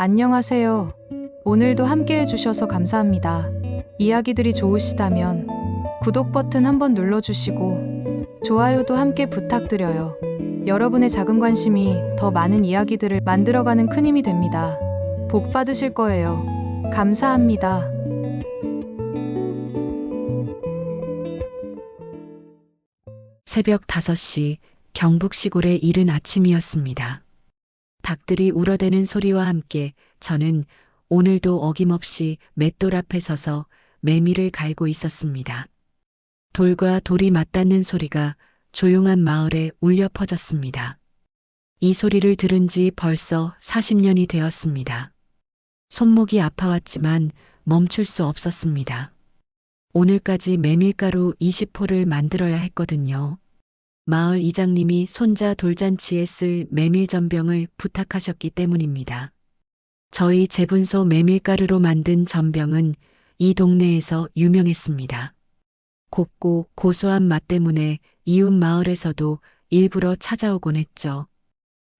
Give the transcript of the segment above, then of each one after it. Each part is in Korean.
안녕하세요. 오늘도 함께 해주셔서 감사합니다. 이야기들이 좋으시다면 구독 버튼 한번 눌러주시고 좋아요도 함께 부탁드려요. 여러분의 작은 관심이 더 많은 이야기들을 만들어가는 큰 힘이 됩니다. 복 받으실 거예요. 감사합니다. 새벽 5시 경북 시골의 이른 아침이었습니다. 닭들이 울어대는 소리와 함께 저는 오늘도 어김없이 맷돌 앞에 서서 매미를 갈고 있었습니다. 돌과 돌이 맞닿는 소리가 조용한 마을에 울려 퍼졌습니다. 이 소리를 들은 지 벌써 40년이 되었습니다. 손목이 아파왔지만 멈출 수 없었습니다. 오늘까지 메밀가루 20포를 만들어야 했거든요. 마을 이장님이 손자 돌잔치에 쓸 메밀전병을 부탁하셨기 때문입니다. 저희 제분소 메밀가루로 만든 전병은 이 동네에서 유명했습니다. 곱고 고소한 맛 때문에 이웃 마을에서도 일부러 찾아오곤 했죠.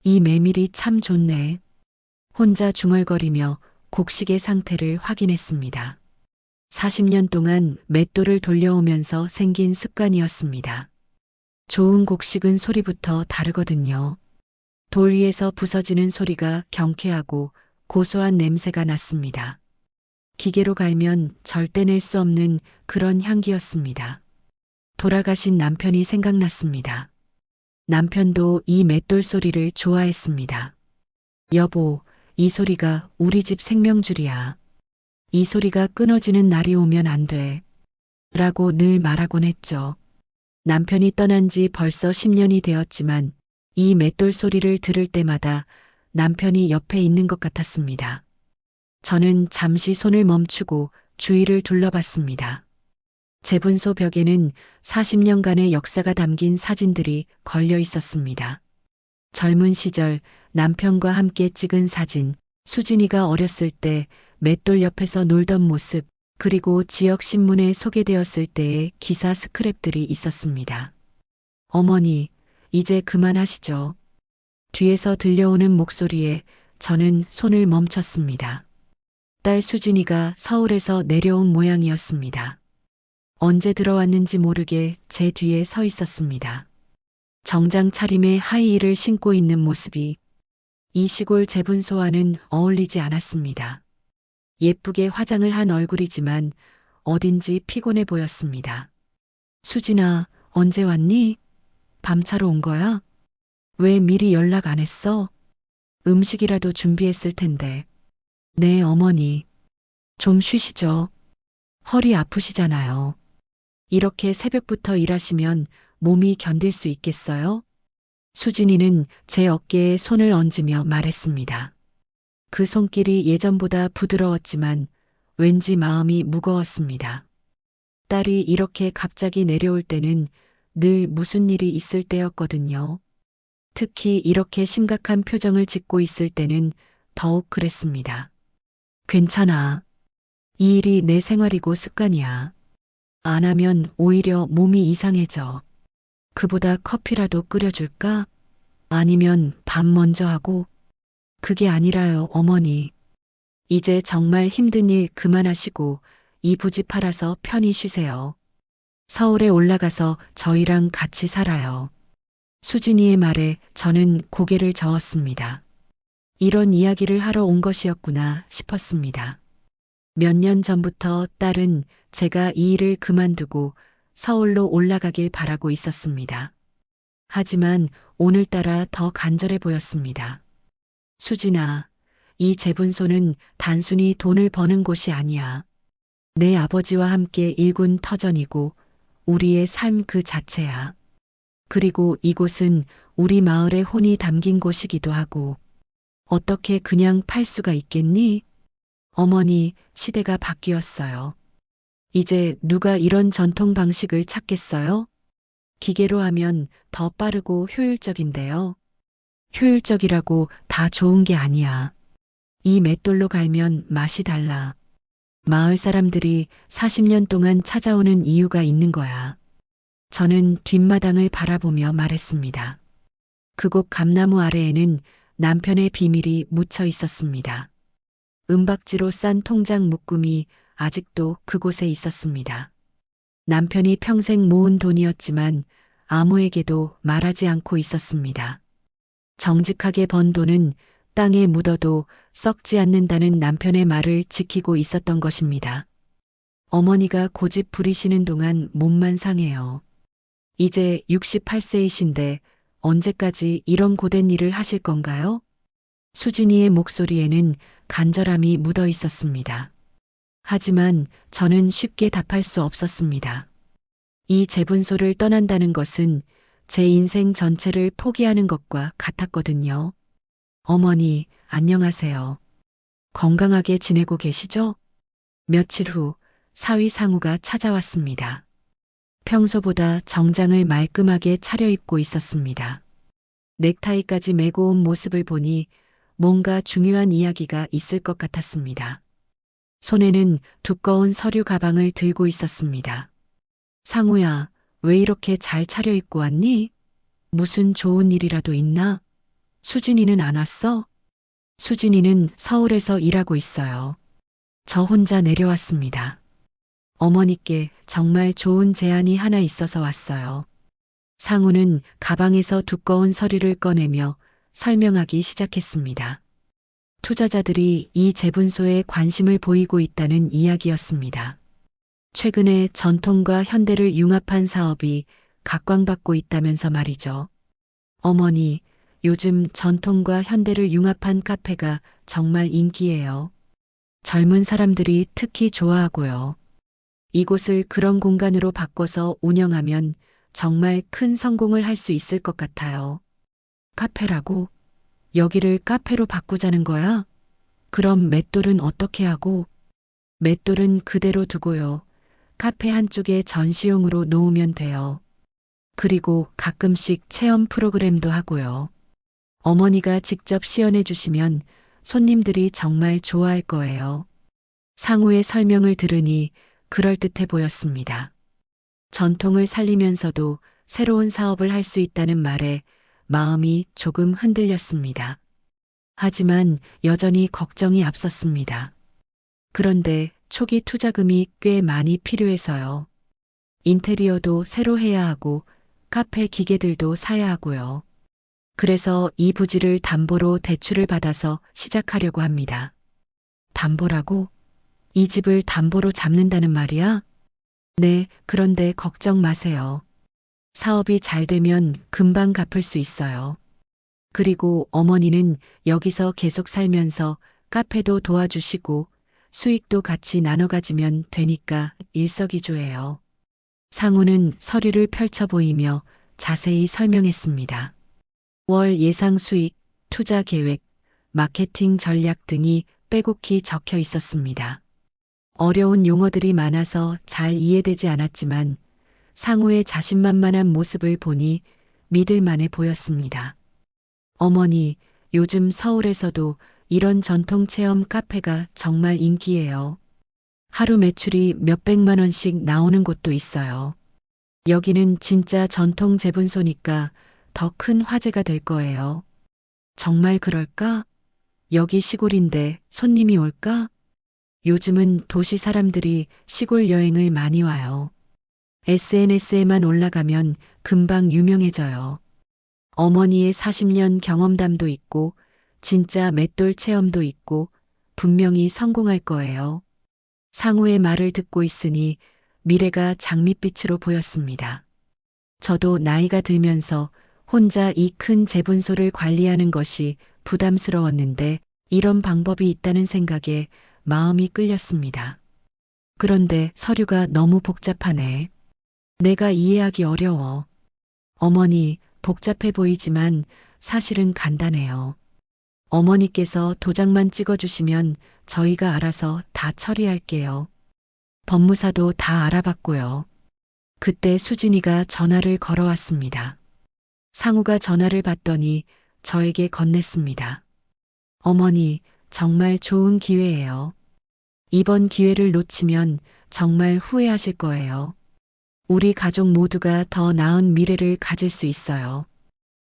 이 메밀이 참 좋네. 혼자 중얼거리며 곡식의 상태를 확인했습니다. 40년 동안 맷돌을 돌려오면서 생긴 습관이었습니다. 좋은 곡식은 소리부터 다르거든요. 돌 위에서 부서지는 소리가 경쾌하고 고소한 냄새가 났습니다. 기계로 갈면 절대 낼 수 없는 그런 향기였습니다. 돌아가신 남편이 생각났습니다. 남편도 이 맷돌 소리를 좋아했습니다. 여보, 이 소리가 우리 집 생명줄이야. 이 소리가 끊어지는 날이 오면 안 돼. 라고 늘 말하곤 했죠. 남편이 떠난 지 벌써 10년이 되었지만 이 맷돌 소리를 들을 때마다 남편이 옆에 있는 것 같았습니다. 저는 잠시 손을 멈추고 주위를 둘러봤습니다. 제분소 벽에는 40년간의 역사가 담긴 사진들이 걸려 있었습니다. 젊은 시절 남편과 함께 찍은 사진, 수진이가 어렸을 때 맷돌 옆에서 놀던 모습, 그리고 지역 신문에 소개되었을 때의 기사 스크랩들이 있었습니다. 어머니, 이제 그만하시죠. 뒤에서 들려오는 목소리에 저는 손을 멈췄습니다. 딸 수진이가 서울에서 내려온 모양이었습니다. 언제 들어왔는지 모르게 제 뒤에 서 있었습니다. 정장 차림에 하이힐을 신고 있는 모습이 이 시골 제분소와는 어울리지 않았습니다. 예쁘게 화장을 한 얼굴이지만 어딘지 피곤해 보였습니다. 수진아, 언제 왔니? 밤차로 온 거야? 왜 미리 연락 안 했어? 음식이라도 준비했을 텐데. 네, 어머니. 좀 쉬시죠. 허리 아프시잖아요. 이렇게 새벽부터 일하시면 몸이 견딜 수 있겠어요? 수진이는 제 어깨에 손을 얹으며 말했습니다. 그 손길이 예전보다 부드러웠지만 왠지 마음이 무거웠습니다. 딸이 이렇게 갑자기 내려올 때는 늘 무슨 일이 있을 때였거든요. 특히 이렇게 심각한 표정을 짓고 있을 때는 더욱 그랬습니다. 괜찮아. 이 일이 내 생활이고 습관이야. 안 하면 오히려 몸이 이상해져. 그보다 커피라도 끓여줄까? 아니면 밥 먼저 하고? 그게 아니라요, 어머니. 이제 정말 힘든 일 그만하시고 이 부지 팔아서 편히 쉬세요. 서울에 올라가서 저희랑 같이 살아요. 수진이의 말에 저는 고개를 저었습니다. 이런 이야기를 하러 온 것이었구나 싶었습니다. 몇 년 전부터 딸은 제가 이 일을 그만두고 서울로 올라가길 바라고 있었습니다. 하지만 오늘따라 더 간절해 보였습니다. 수진아, 이 제분소는 단순히 돈을 버는 곳이 아니야. 내 아버지와 함께 일군 터전이고 우리의 삶 그 자체야. 그리고 이곳은 우리 마을의 혼이 담긴 곳이기도 하고 어떻게 그냥 팔 수가 있겠니? 어머니, 시대가 바뀌었어요. 이제 누가 이런 전통 방식을 찾겠어요? 기계로 하면 더 빠르고 효율적인데요. 효율적이라고 다 좋은 게 아니야. 이 맷돌로 갈면 맛이 달라. 마을 사람들이 40년 동안 찾아오는 이유가 있는 거야. 저는 뒷마당을 바라보며 말했습니다. 그곳 감나무 아래에는 남편의 비밀이 묻혀 있었습니다. 은박지로 싼 통장 묶음이 아직도 그곳에 있었습니다. 남편이 평생 모은 돈이었지만 아무에게도 말하지 않고 있었습니다. 정직하게 번 돈은 땅에 묻어도 썩지 않는다는 남편의 말을 지키고 있었던 것입니다. 어머니가 고집 부리시는 동안 몸만 상해요. 이제 68세이신데 언제까지 이런 고된 일을 하실 건가요? 수진이의 목소리에는 간절함이 묻어 있었습니다. 하지만 저는 쉽게 답할 수 없었습니다. 이 재분소를 떠난다는 것은 제 인생 전체를 포기하는 것과 같았거든요. 어머니, 안녕하세요. 건강하게 지내고 계시죠? 며칠 후 사위 상우가 찾아왔습니다. 평소보다 정장을 말끔하게 차려입고 있었습니다. 넥타이까지 메고 온 모습을 보니 뭔가 중요한 이야기가 있을 것 같았습니다. 손에는 두꺼운 서류 가방을 들고 있었습니다. 상우야, 왜 이렇게 잘 차려입고 왔니? 무슨 좋은 일이라도 있나? 수진이는 안 왔어? 수진이는 서울에서 일하고 있어요. 저 혼자 내려왔습니다. 어머니께 정말 좋은 제안이 하나 있어서 왔어요. 상우는 가방에서 두꺼운 서류를 꺼내며 설명하기 시작했습니다. 투자자들이 이 재분소에 관심을 보이고 있다는 이야기였습니다. 최근에 전통과 현대를 융합한 사업이 각광받고 있다면서 말이죠. 어머니, 요즘 전통과 현대를 융합한 카페가 정말 인기예요. 젊은 사람들이 특히 좋아하고요. 이곳을 그런 공간으로 바꿔서 운영하면 정말 큰 성공을 할 수 있을 것 같아요. 카페라고? 여기를 카페로 바꾸자는 거야? 그럼 맷돌은 어떻게 하고? 맷돌은 그대로 두고요. 카페 한쪽에 전시용으로 놓으면 돼요. 그리고 가끔씩 체험 프로그램도 하고요. 어머니가 직접 시연해 주시면 손님들이 정말 좋아할 거예요. 상우의 설명을 들으니 그럴듯해 보였습니다. 전통을 살리면서도 새로운 사업을 할 수 있다는 말에 마음이 조금 흔들렸습니다. 하지만 여전히 걱정이 앞섰습니다. 그런데 초기 투자금이 꽤 많이 필요해서요. 인테리어도 새로 해야 하고 카페 기계들도 사야 하고요. 그래서 이 부지를 담보로 대출을 받아서 시작하려고 합니다. 담보라고? 이 집을 담보로 잡는다는 말이야? 네, 그런데 걱정 마세요. 사업이 잘 되면 금방 갚을 수 있어요. 그리고 어머니는 여기서 계속 살면서 카페도 도와주시고 수익도 같이 나눠 가지면 되니까 일석이조예요. 상우는 서류를 펼쳐 보이며 자세히 설명했습니다. 월 예상 수익, 투자 계획, 마케팅 전략 등이 빼곡히 적혀 있었습니다. 어려운 용어들이 많아서 잘 이해되지 않았지만 상우의 자신만만한 모습을 보니 믿을 만해 보였습니다. 어머니, 요즘 서울에서도 이런 전통 체험 카페가 정말 인기예요. 하루 매출이 몇백만 원씩 나오는 곳도 있어요. 여기는 진짜 전통 재분소니까 더 큰 화제가 될 거예요. 정말 그럴까? 여기 시골인데 손님이 올까? 요즘은 도시 사람들이 시골 여행을 많이 와요. SNS에만 올라가면 금방 유명해져요. 어머니의 40년 경험담도 있고 진짜 맷돌 체험도 있고 분명히 성공할 거예요. 상우의 말을 듣고 있으니 미래가 장밋빛으로 보였습니다. 저도 나이가 들면서 혼자 이 큰 재분소를 관리하는 것이 부담스러웠는데 이런 방법이 있다는 생각에 마음이 끌렸습니다. 그런데 서류가 너무 복잡하네. 내가 이해하기 어려워. 어머니, 복잡해 보이지만 사실은 간단해요. 어머니께서 도장만 찍어주시면 저희가 알아서 다 처리할게요. 법무사도 다 알아봤고요. 그때 수진이가 전화를 걸어왔습니다. 상우가 전화를 받더니 저에게 건넸습니다. 어머니, 정말 좋은 기회예요. 이번 기회를 놓치면 정말 후회하실 거예요. 우리 가족 모두가 더 나은 미래를 가질 수 있어요.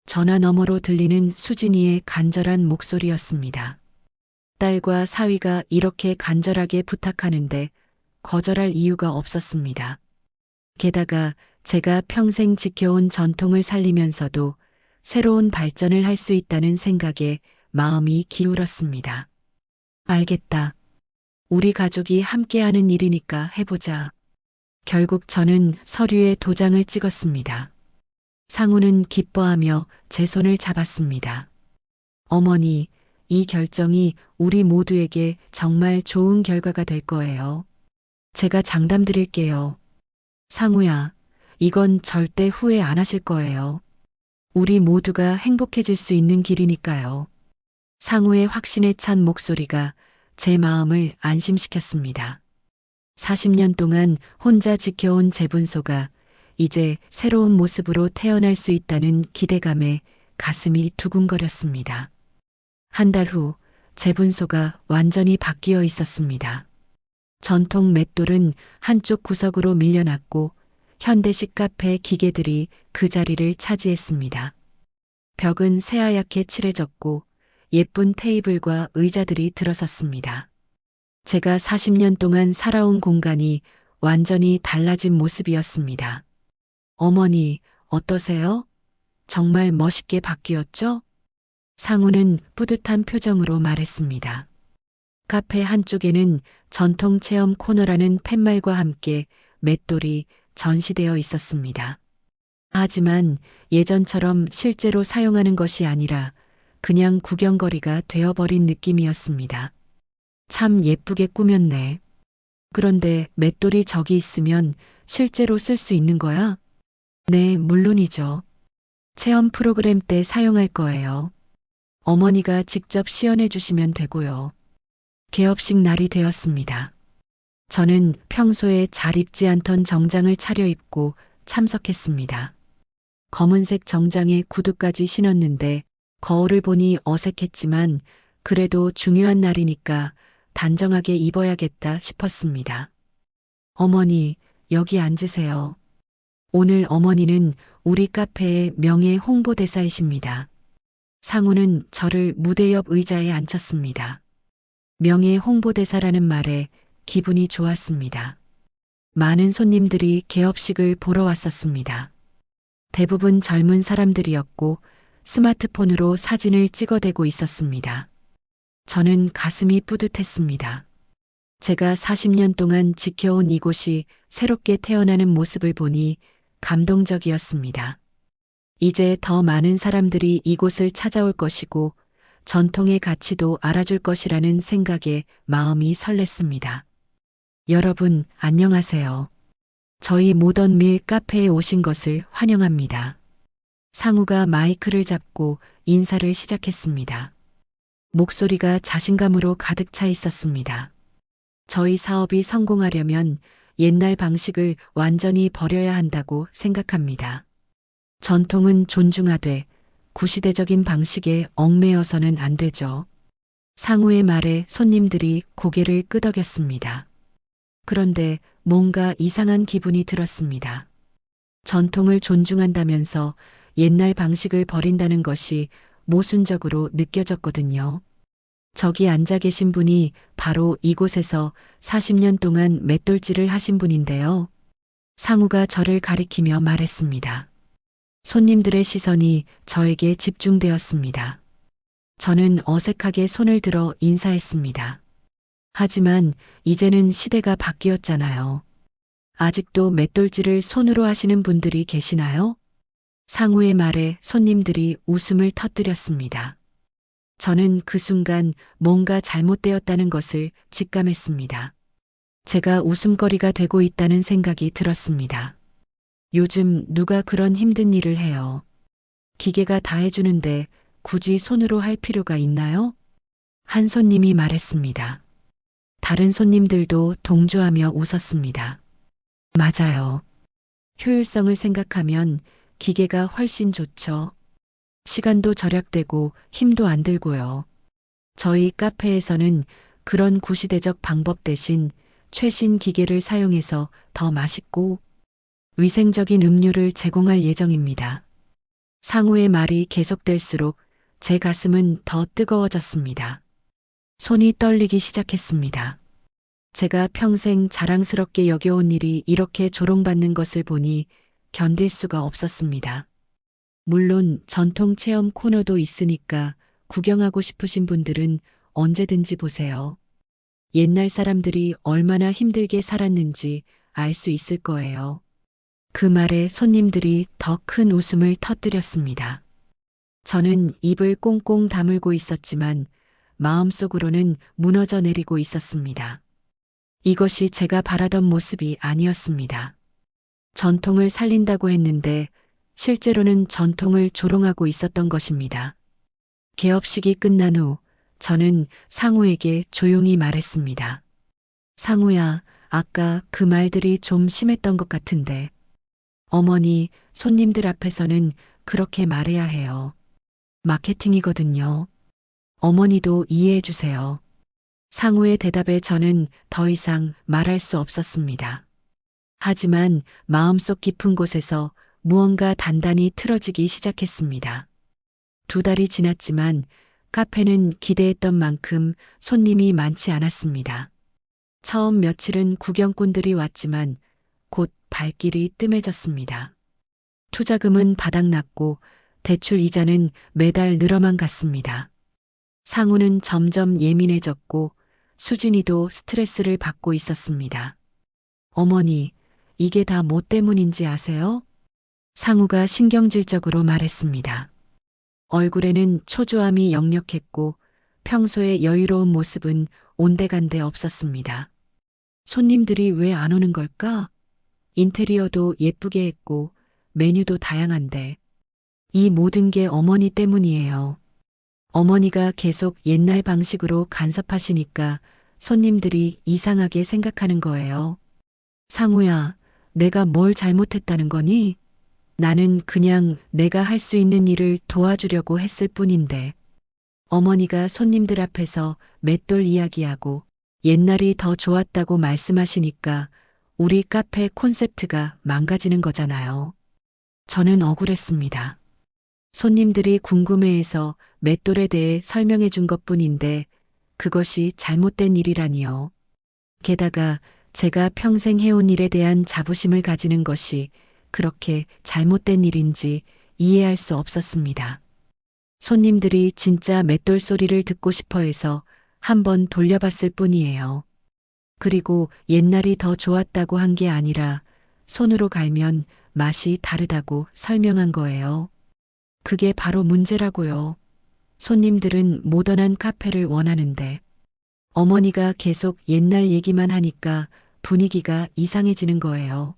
전화 너머로 들리는 수진이의 간절한 목소리였습니다. 딸과 사위가 이렇게 간절하게 부탁하는데 거절할 이유가 없었습니다. 게다가 제가 평생 지켜온 전통을 살리면서도 새로운 발전을 할 수 있다는 생각에 마음이 기울었습니다. 알겠다. 우리 가족이 함께하는 일이니까 해보자. 결국 저는 서류에 도장을 찍었습니다. 상우는 기뻐하며 제 손을 잡았습니다. 어머니, 이 결정이 우리 모두에게 정말 좋은 결과가 될 거예요. 제가 장담 드릴게요. 상우야, 이건 절대 후회 안 하실 거예요. 우리 모두가 행복해질 수 있는 길이니까요. 상우의 확신에 찬 목소리가 제 마음을 안심시켰습니다. 40년 동안 혼자 지켜온 제 분소가 이제 새로운 모습으로 태어날 수 있다는 기대감에 가슴이 두근거렸습니다. 한 달 후 제 분소가 완전히 바뀌어 있었습니다. 전통 맷돌은 한쪽 구석으로 밀려났고 현대식 카페 기계들이 그 자리를 차지했습니다. 벽은 새하얗게 칠해졌고 예쁜 테이블과 의자들이 들어섰습니다. 제가 40년 동안 살아온 공간이 완전히 달라진 모습이었습니다. 어머니, 어떠세요? 정말 멋있게 바뀌었죠? 상우는 뿌듯한 표정으로 말했습니다. 카페 한쪽에는 전통 체험 코너라는 팻말과 함께 맷돌이 전시되어 있었습니다. 하지만 예전처럼 실제로 사용하는 것이 아니라 그냥 구경거리가 되어버린 느낌이었습니다. 참 예쁘게 꾸몄네. 그런데 맷돌이 저기 있으면 실제로 쓸 수 있는 거야? 네, 물론이죠. 체험 프로그램 때 사용할 거예요. 어머니가 직접 시연해 주시면 되고요. 개업식 날이 되었습니다. 저는 평소에 잘 입지 않던 정장을 차려입고 참석했습니다. 검은색 정장에 구두까지 신었는데 거울을 보니 어색했지만 그래도 중요한 날이니까 단정하게 입어야겠다 싶었습니다. 어머니, 여기 앉으세요. 오늘 어머니는 우리 카페의 명예 홍보대사이십니다. 상우는 저를 무대 옆 의자에 앉혔습니다. 명예 홍보대사라는 말에 기분이 좋았습니다. 많은 손님들이 개업식을 보러 왔었습니다. 대부분 젊은 사람들이었고 스마트폰으로 사진을 찍어대고 있었습니다. 저는 가슴이 뿌듯했습니다. 제가 40년 동안 지켜온 이곳이 새롭게 태어나는 모습을 보니 감동적이었습니다. 이제 더 많은 사람들이 이곳을 찾아올 것이고 전통의 가치도 알아줄 것이라는 생각에 마음이 설렜습니다. 여러분, 안녕하세요. 저희 모던밀 카페에 오신 것을 환영합니다. 상우가 마이크를 잡고 인사를 시작했습니다. 목소리가 자신감으로 가득 차 있었습니다. 저희 사업이 성공하려면 옛날 방식을 완전히 버려야 한다고 생각합니다. 전통은 존중하되 구시대적인 방식에 얽매여서는 안 되죠. 상우의 말에 손님들이 고개를 끄덕였습니다. 그런데 뭔가 이상한 기분이 들었습니다. 전통을 존중한다면서 옛날 방식을 버린다는 것이 모순적으로 느껴졌거든요. 저기 앉아 계신 분이 바로 이곳에서 40년 동안 맷돌질을 하신 분인데요. 상우가 저를 가리키며 말했습니다. 손님들의 시선이 저에게 집중되었습니다. 저는 어색하게 손을 들어 인사했습니다. 하지만 이제는 시대가 바뀌었잖아요. 아직도 맷돌질을 손으로 하시는 분들이 계시나요? 상우의 말에 손님들이 웃음을 터뜨렸습니다. 저는 그 순간 뭔가 잘못되었다는 것을 직감했습니다. 제가 웃음거리가 되고 있다는 생각이 들었습니다. 요즘 누가 그런 힘든 일을 해요? 기계가 다 해주는데 굳이 손으로 할 필요가 있나요? 한 손님이 말했습니다. 다른 손님들도 동조하며 웃었습니다. 맞아요. 효율성을 생각하면 기계가 훨씬 좋죠. 시간도 절약되고 힘도 안 들고요. 저희 카페에서는 그런 구시대적 방법 대신 최신 기계를 사용해서 더 맛있고 위생적인 음료를 제공할 예정입니다. 상우의 말이 계속될수록 제 가슴은 더 뜨거워졌습니다. 손이 떨리기 시작했습니다. 제가 평생 자랑스럽게 여겨온 일이 이렇게 조롱받는 것을 보니 견딜 수가 없었습니다. 물론 전통 체험 코너도 있으니까 구경하고 싶으신 분들은 언제든지 보세요. 옛날 사람들이 얼마나 힘들게 살았는지 알 수 있을 거예요. 그 말에 손님들이 더 큰 웃음을 터뜨렸습니다. 저는 입을 꽁꽁 다물고 있었지만 마음속으로는 무너져 내리고 있었습니다. 이것이 제가 바라던 모습이 아니었습니다. 전통을 살린다고 했는데 실제로는 전통을 조롱하고 있었던 것입니다. 개업식이 끝난 후 저는 상우에게 조용히 말했습니다. 상우야, 아까 그 말들이 좀 심했던 것 같은데. 어머니, 손님들 앞에서는 그렇게 말해야 해요. 마케팅이거든요. 어머니도 이해해 주세요. 상우의 대답에 저는 더 이상 말할 수 없었습니다. 하지만 마음속 깊은 곳에서 무언가 단단히 틀어지기 시작했습니다. 2달이 지났지만 카페는 기대했던 만큼 손님이 많지 않았습니다. 처음 며칠은 구경꾼들이 왔지만 곧 발길이 뜸해졌습니다. 투자금은 바닥났고 대출 이자는 매달 늘어만 갔습니다. 상우는 점점 예민해졌고 수진이도 스트레스를 받고 있었습니다. 어머니, 이게 다 뭐 때문인지 아세요? 상우가 신경질적으로 말했습니다. 얼굴에는 초조함이 역력했고 평소의 여유로운 모습은 온데간데 없었습니다. 손님들이 왜 안 오는 걸까? 인테리어도 예쁘게 했고 메뉴도 다양한데 이 모든 게 어머니 때문이에요. 어머니가 계속 옛날 방식으로 간섭하시니까 손님들이 이상하게 생각하는 거예요. 상우야, 내가 뭘 잘못했다는 거니? 나는 그냥 내가 할 수 있는 일을 도와주려고 했을 뿐인데. 어머니가 손님들 앞에서 맷돌 이야기하고 옛날이 더 좋았다고 말씀하시니까 우리 카페 콘셉트가 망가지는 거잖아요. 저는 억울했습니다. 손님들이 궁금해해서 맷돌에 대해 설명해 준 것뿐인데 그것이 잘못된 일이라니요. 게다가 제가 평생 해온 일에 대한 자부심을 가지는 것이 그렇게 잘못된 일인지 이해할 수 없었습니다. 손님들이 진짜 맷돌 소리를 듣고 싶어 해서 한번 돌려봤을 뿐이에요. 그리고 옛날이 더 좋았다고 한 게 아니라 손으로 갈면 맛이 다르다고 설명한 거예요. 그게 바로 문제라고요. 손님들은 모던한 카페를 원하는데 어머니가 계속 옛날 얘기만 하니까 분위기가 이상해지는 거예요.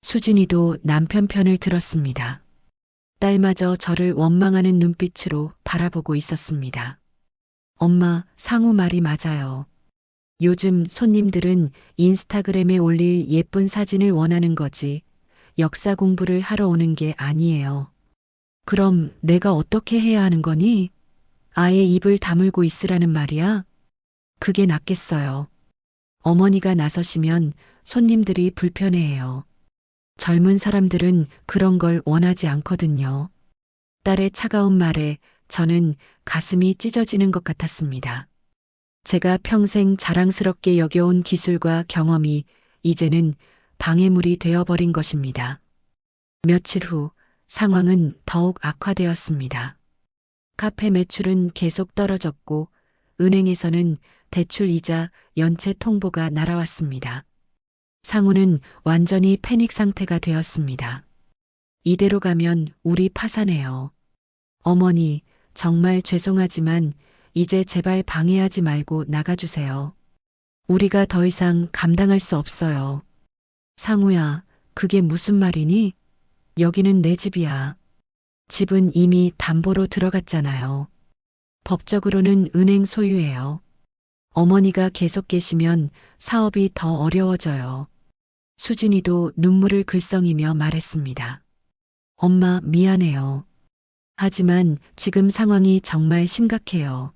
수진이도 남편 편을 들었습니다. 딸마저 저를 원망하는 눈빛으로 바라보고 있었습니다. 엄마, 상우 말이 맞아요. 요즘 손님들은 인스타그램에 올릴 예쁜 사진을 원하는 거지 역사 공부를 하러 오는 게 아니에요. 그럼 내가 어떻게 해야 하는 거니? 아예 입을 다물고 있으라는 말이야? 그게 낫겠어요. 어머니가 나서시면 손님들이 불편해해요. 젊은 사람들은 그런 걸 원하지 않거든요. 딸의 차가운 말에 저는 가슴이 찢어지는 것 같았습니다. 제가 평생 자랑스럽게 여겨온 기술과 경험이 이제는 방해물이 되어버린 것입니다. 며칠 후 상황은 더욱 악화되었습니다. 카페 매출은 계속 떨어졌고 은행에서는 대출 이자 연체 통보가 날아왔습니다. 상우는 완전히 패닉 상태가 되었습니다. 이대로 가면 우리 파산해요. 어머니, 정말 죄송하지만 이제 제발 방해하지 말고 나가주세요. 우리가 더 이상 감당할 수 없어요. 상우야, 그게 무슨 말이니? 여기는 내 집이야. 집은 이미 담보로 들어갔잖아요. 법적으로는 은행 소유예요. 어머니가 계속 계시면 사업이 더 어려워져요. 수진이도 눈물을 글썽이며 말했습니다. 엄마, 미안해요. 하지만 지금 상황이 정말 심각해요.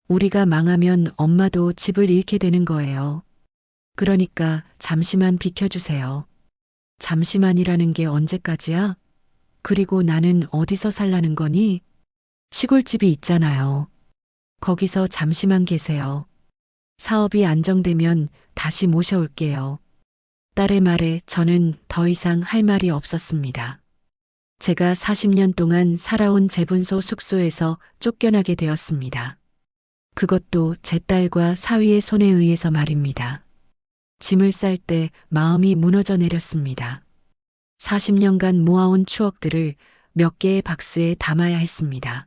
우리가 망하면 엄마도 집을 잃게 되는 거예요. 그러니까 잠시만 비켜주세요. 잠시만이라는 게 언제까지야? 그리고 나는 어디서 살라는 거니? 시골집이 있잖아요. 거기서 잠시만 계세요. 사업이 안정되면 다시 모셔올게요. 딸의 말에 저는 더 이상 할 말이 없었습니다. 제가 40년 동안 살아온 재분소 숙소에서 쫓겨나게 되었습니다. 그것도 제 딸과 사위의 손에 의해서 말입니다. 짐을 쌀 때 마음이 무너져 내렸습니다. 40년간 모아온 추억들을 몇 개의 박스에 담아야 했습니다.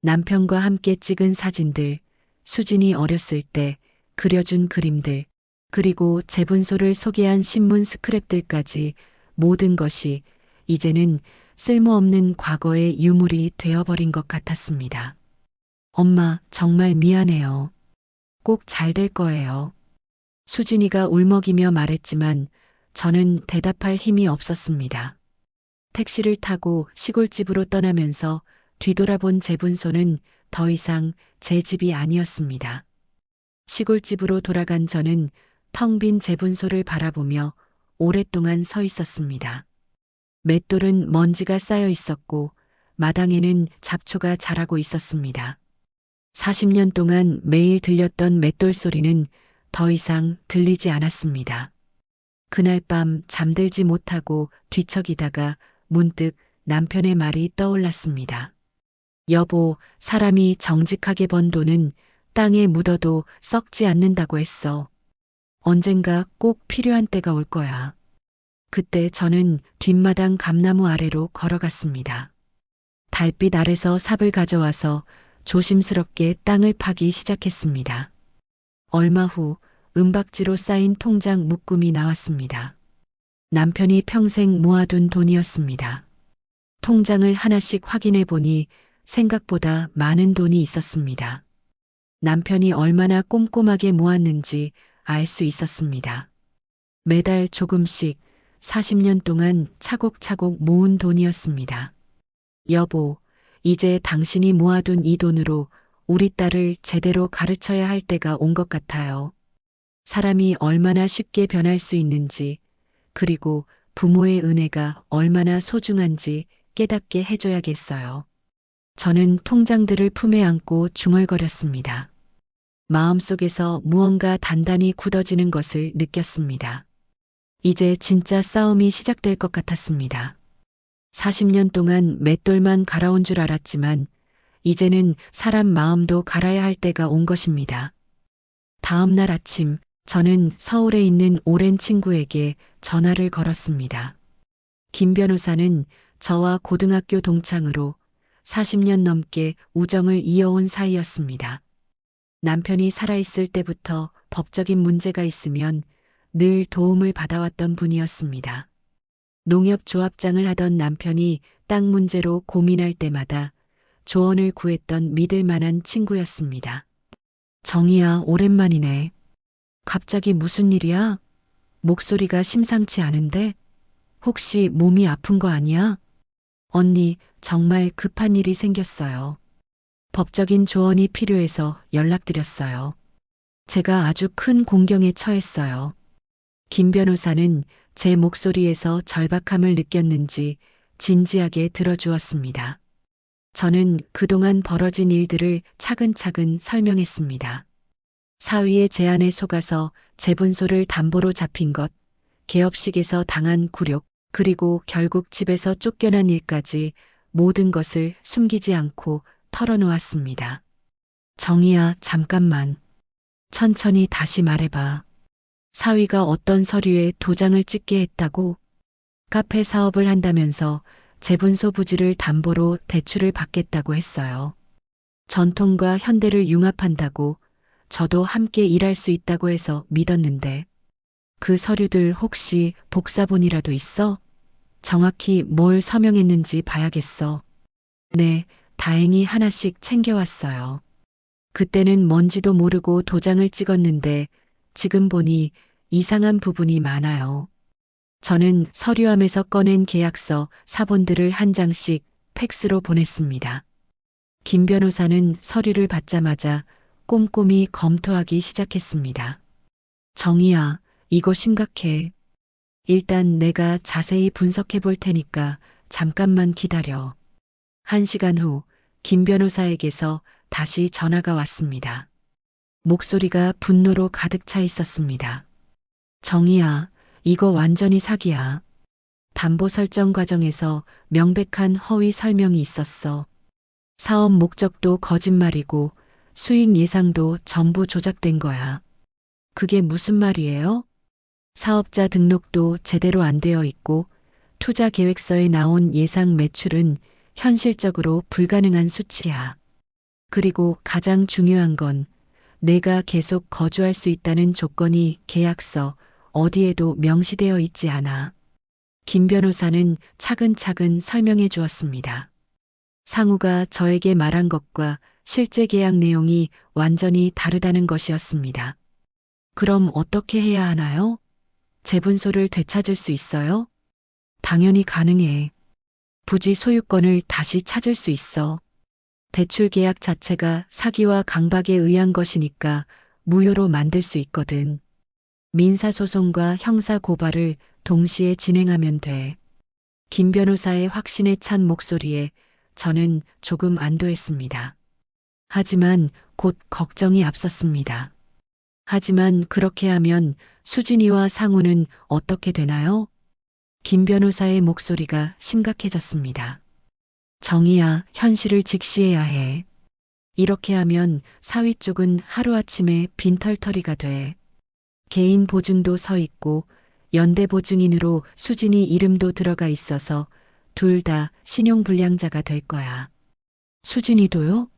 남편과 함께 찍은 사진들, 수진이 어렸을 때 그려준 그림들, 그리고 재분소를 소개한 신문 스크랩들까지 모든 것이 이제는 쓸모없는 과거의 유물이 되어버린 것 같았습니다. 엄마, 정말 미안해요. 꼭 잘 될 거예요. 수진이가 울먹이며 말했지만 저는 대답할 힘이 없었습니다. 택시를 타고 시골집으로 떠나면서 뒤돌아본 재분소는 더 이상 제 집이 아니었습니다. 시골집으로 돌아간 저는 텅 빈 재분소를 바라보며 오랫동안 서 있었습니다. 맷돌은 먼지가 쌓여 있었고 마당에는 잡초가 자라고 있었습니다. 40년 동안 매일 들렸던 맷돌 소리는 더 이상 들리지 않았습니다. 그날 밤 잠들지 못하고 뒤척이다가 문득 남편의 말이 떠올랐습니다. 여보, 사람이 정직하게 번 돈은 땅에 묻어도 썩지 않는다고 했어. 언젠가 꼭 필요한 때가 올 거야. 그때 저는 뒷마당 감나무 아래로 걸어갔습니다. 달빛 아래서 삽을 가져와서 조심스럽게 땅을 파기 시작했습니다. 얼마 후 은박지로 쌓인 통장 묶음이 나왔습니다. 남편이 평생 모아둔 돈이었습니다. 통장을 하나씩 확인해 보니 생각보다 많은 돈이 있었습니다. 남편이 얼마나 꼼꼼하게 모았는지 알 수 있었습니다. 매달 조금씩 40년 동안 차곡차곡 모은 돈이었습니다. 여보, 이제 당신이 모아둔 이 돈으로 우리 딸을 제대로 가르쳐야 할 때가 온 것 같아요. 사람이 얼마나 쉽게 변할 수 있는지, 그리고 부모의 은혜가 얼마나 소중한지 깨닫게 해줘야겠어요. 저는 통장들을 품에 안고 중얼거렸습니다. 마음속에서 무언가 단단히 굳어지는 것을 느꼈습니다. 이제 진짜 싸움이 시작될 것 같았습니다. 40년 동안 맷돌만 갈아온 줄 알았지만 이제는 사람 마음도 갈아야 할 때가 온 것입니다. 다음 날 아침 저는 서울에 있는 오랜 친구에게 전화를 걸었습니다. 김 변호사는 저와 고등학교 동창으로 40년 넘게 우정을 이어온 사이였습니다. 남편이 살아있을 때부터 법적인 문제가 있으면 늘 도움을 받아왔던 분이었습니다. 농협조합장을 하던 남편이 땅 문제로 고민할 때마다 조언을 구했던 믿을 만한 친구였습니다. 정희야, 오랜만이네. 갑자기 무슨 일이야? 목소리가 심상치 않은데? 혹시 몸이 아픈 거 아니야? 언니, 정말 급한 일이 생겼어요. 법적인 조언이 필요해서 연락드렸어요. 제가 아주 큰 공경에 처했어요. 김 변호사는 제 목소리에서 절박함을 느꼈는지 진지하게 들어주었습니다. 저는 그동안 벌어진 일들을 차근차근 설명했습니다. 사위의 제안에 속아서 재분소를 담보로 잡힌 것, 개업식에서 당한 굴욕, 그리고 결국 집에서 쫓겨난 일까지 모든 것을 숨기지 않고 털어놓았습니다. 정희야, 잠깐만. 천천히 다시 말해봐. 사위가 어떤 서류에 도장을 찍게 했다고? 카페 사업을 한다면서 재분소 부지를 담보로 대출을 받겠다고 했어요. 전통과 현대를 융합한다고 저도 함께 일할 수 있다고 해서 믿었는데 그 서류들 혹시 복사본이라도 있어? 정확히 뭘 서명했는지 봐야겠어. 네, 다행히 하나씩 챙겨왔어요. 그때는 뭔지도 모르고 도장을 찍었는데 지금 보니 이상한 부분이 많아요. 저는 서류함에서 꺼낸 계약서, 사본들을 한 장씩 팩스로 보냈습니다. 김 변호사는 서류를 받자마자 꼼꼼히 검토하기 시작했습니다. 정희야, 이거 심각해. 일단 내가 자세히 분석해 볼 테니까 잠깐만 기다려. 1시간 후 김 변호사에게서 다시 전화가 왔습니다. 목소리가 분노로 가득 차 있었습니다. 정희야, 이거 완전히 사기야. 담보 설정 과정에서 명백한 허위 설명이 있었어. 사업 목적도 거짓말이고 수익 예상도 전부 조작된 거야. 그게 무슨 말이에요? 사업자 등록도 제대로 안 되어 있고 투자 계획서에 나온 예상 매출은 현실적으로 불가능한 수치야. 그리고 가장 중요한 건 내가 계속 거주할 수 있다는 조건이 계약서 어디에도 명시되어 있지 않아. 김 변호사는 차근차근 설명해 주었습니다. 상우가 저에게 말한 것과 실제 계약 내용이 완전히 다르다는 것이었습니다. 그럼 어떻게 해야 하나요? 재분소를 되찾을 수 있어요? 당연히 가능해. 부지 소유권을 다시 찾을 수 있어. 대출 계약 자체가 사기와 강박에 의한 것이니까 무효로 만들 수 있거든. 민사소송과 형사고발을 동시에 진행하면 돼. 김 변호사의 확신에 찬 목소리에 저는 조금 안도했습니다. 하지만 곧 걱정이 앞섰습니다. 하지만 그렇게 하면 수진이와 상우는 어떻게 되나요? 김 변호사의 목소리가 심각해졌습니다. 정희야, 현실을 직시해야 해. 이렇게 하면 사위 쪽은 하루아침에 빈털터리가 돼. 개인 보증도 서 있고 연대 보증인으로 수진이 이름도 들어가 있어서 둘 다 신용불량자가 될 거야. 수진이도요?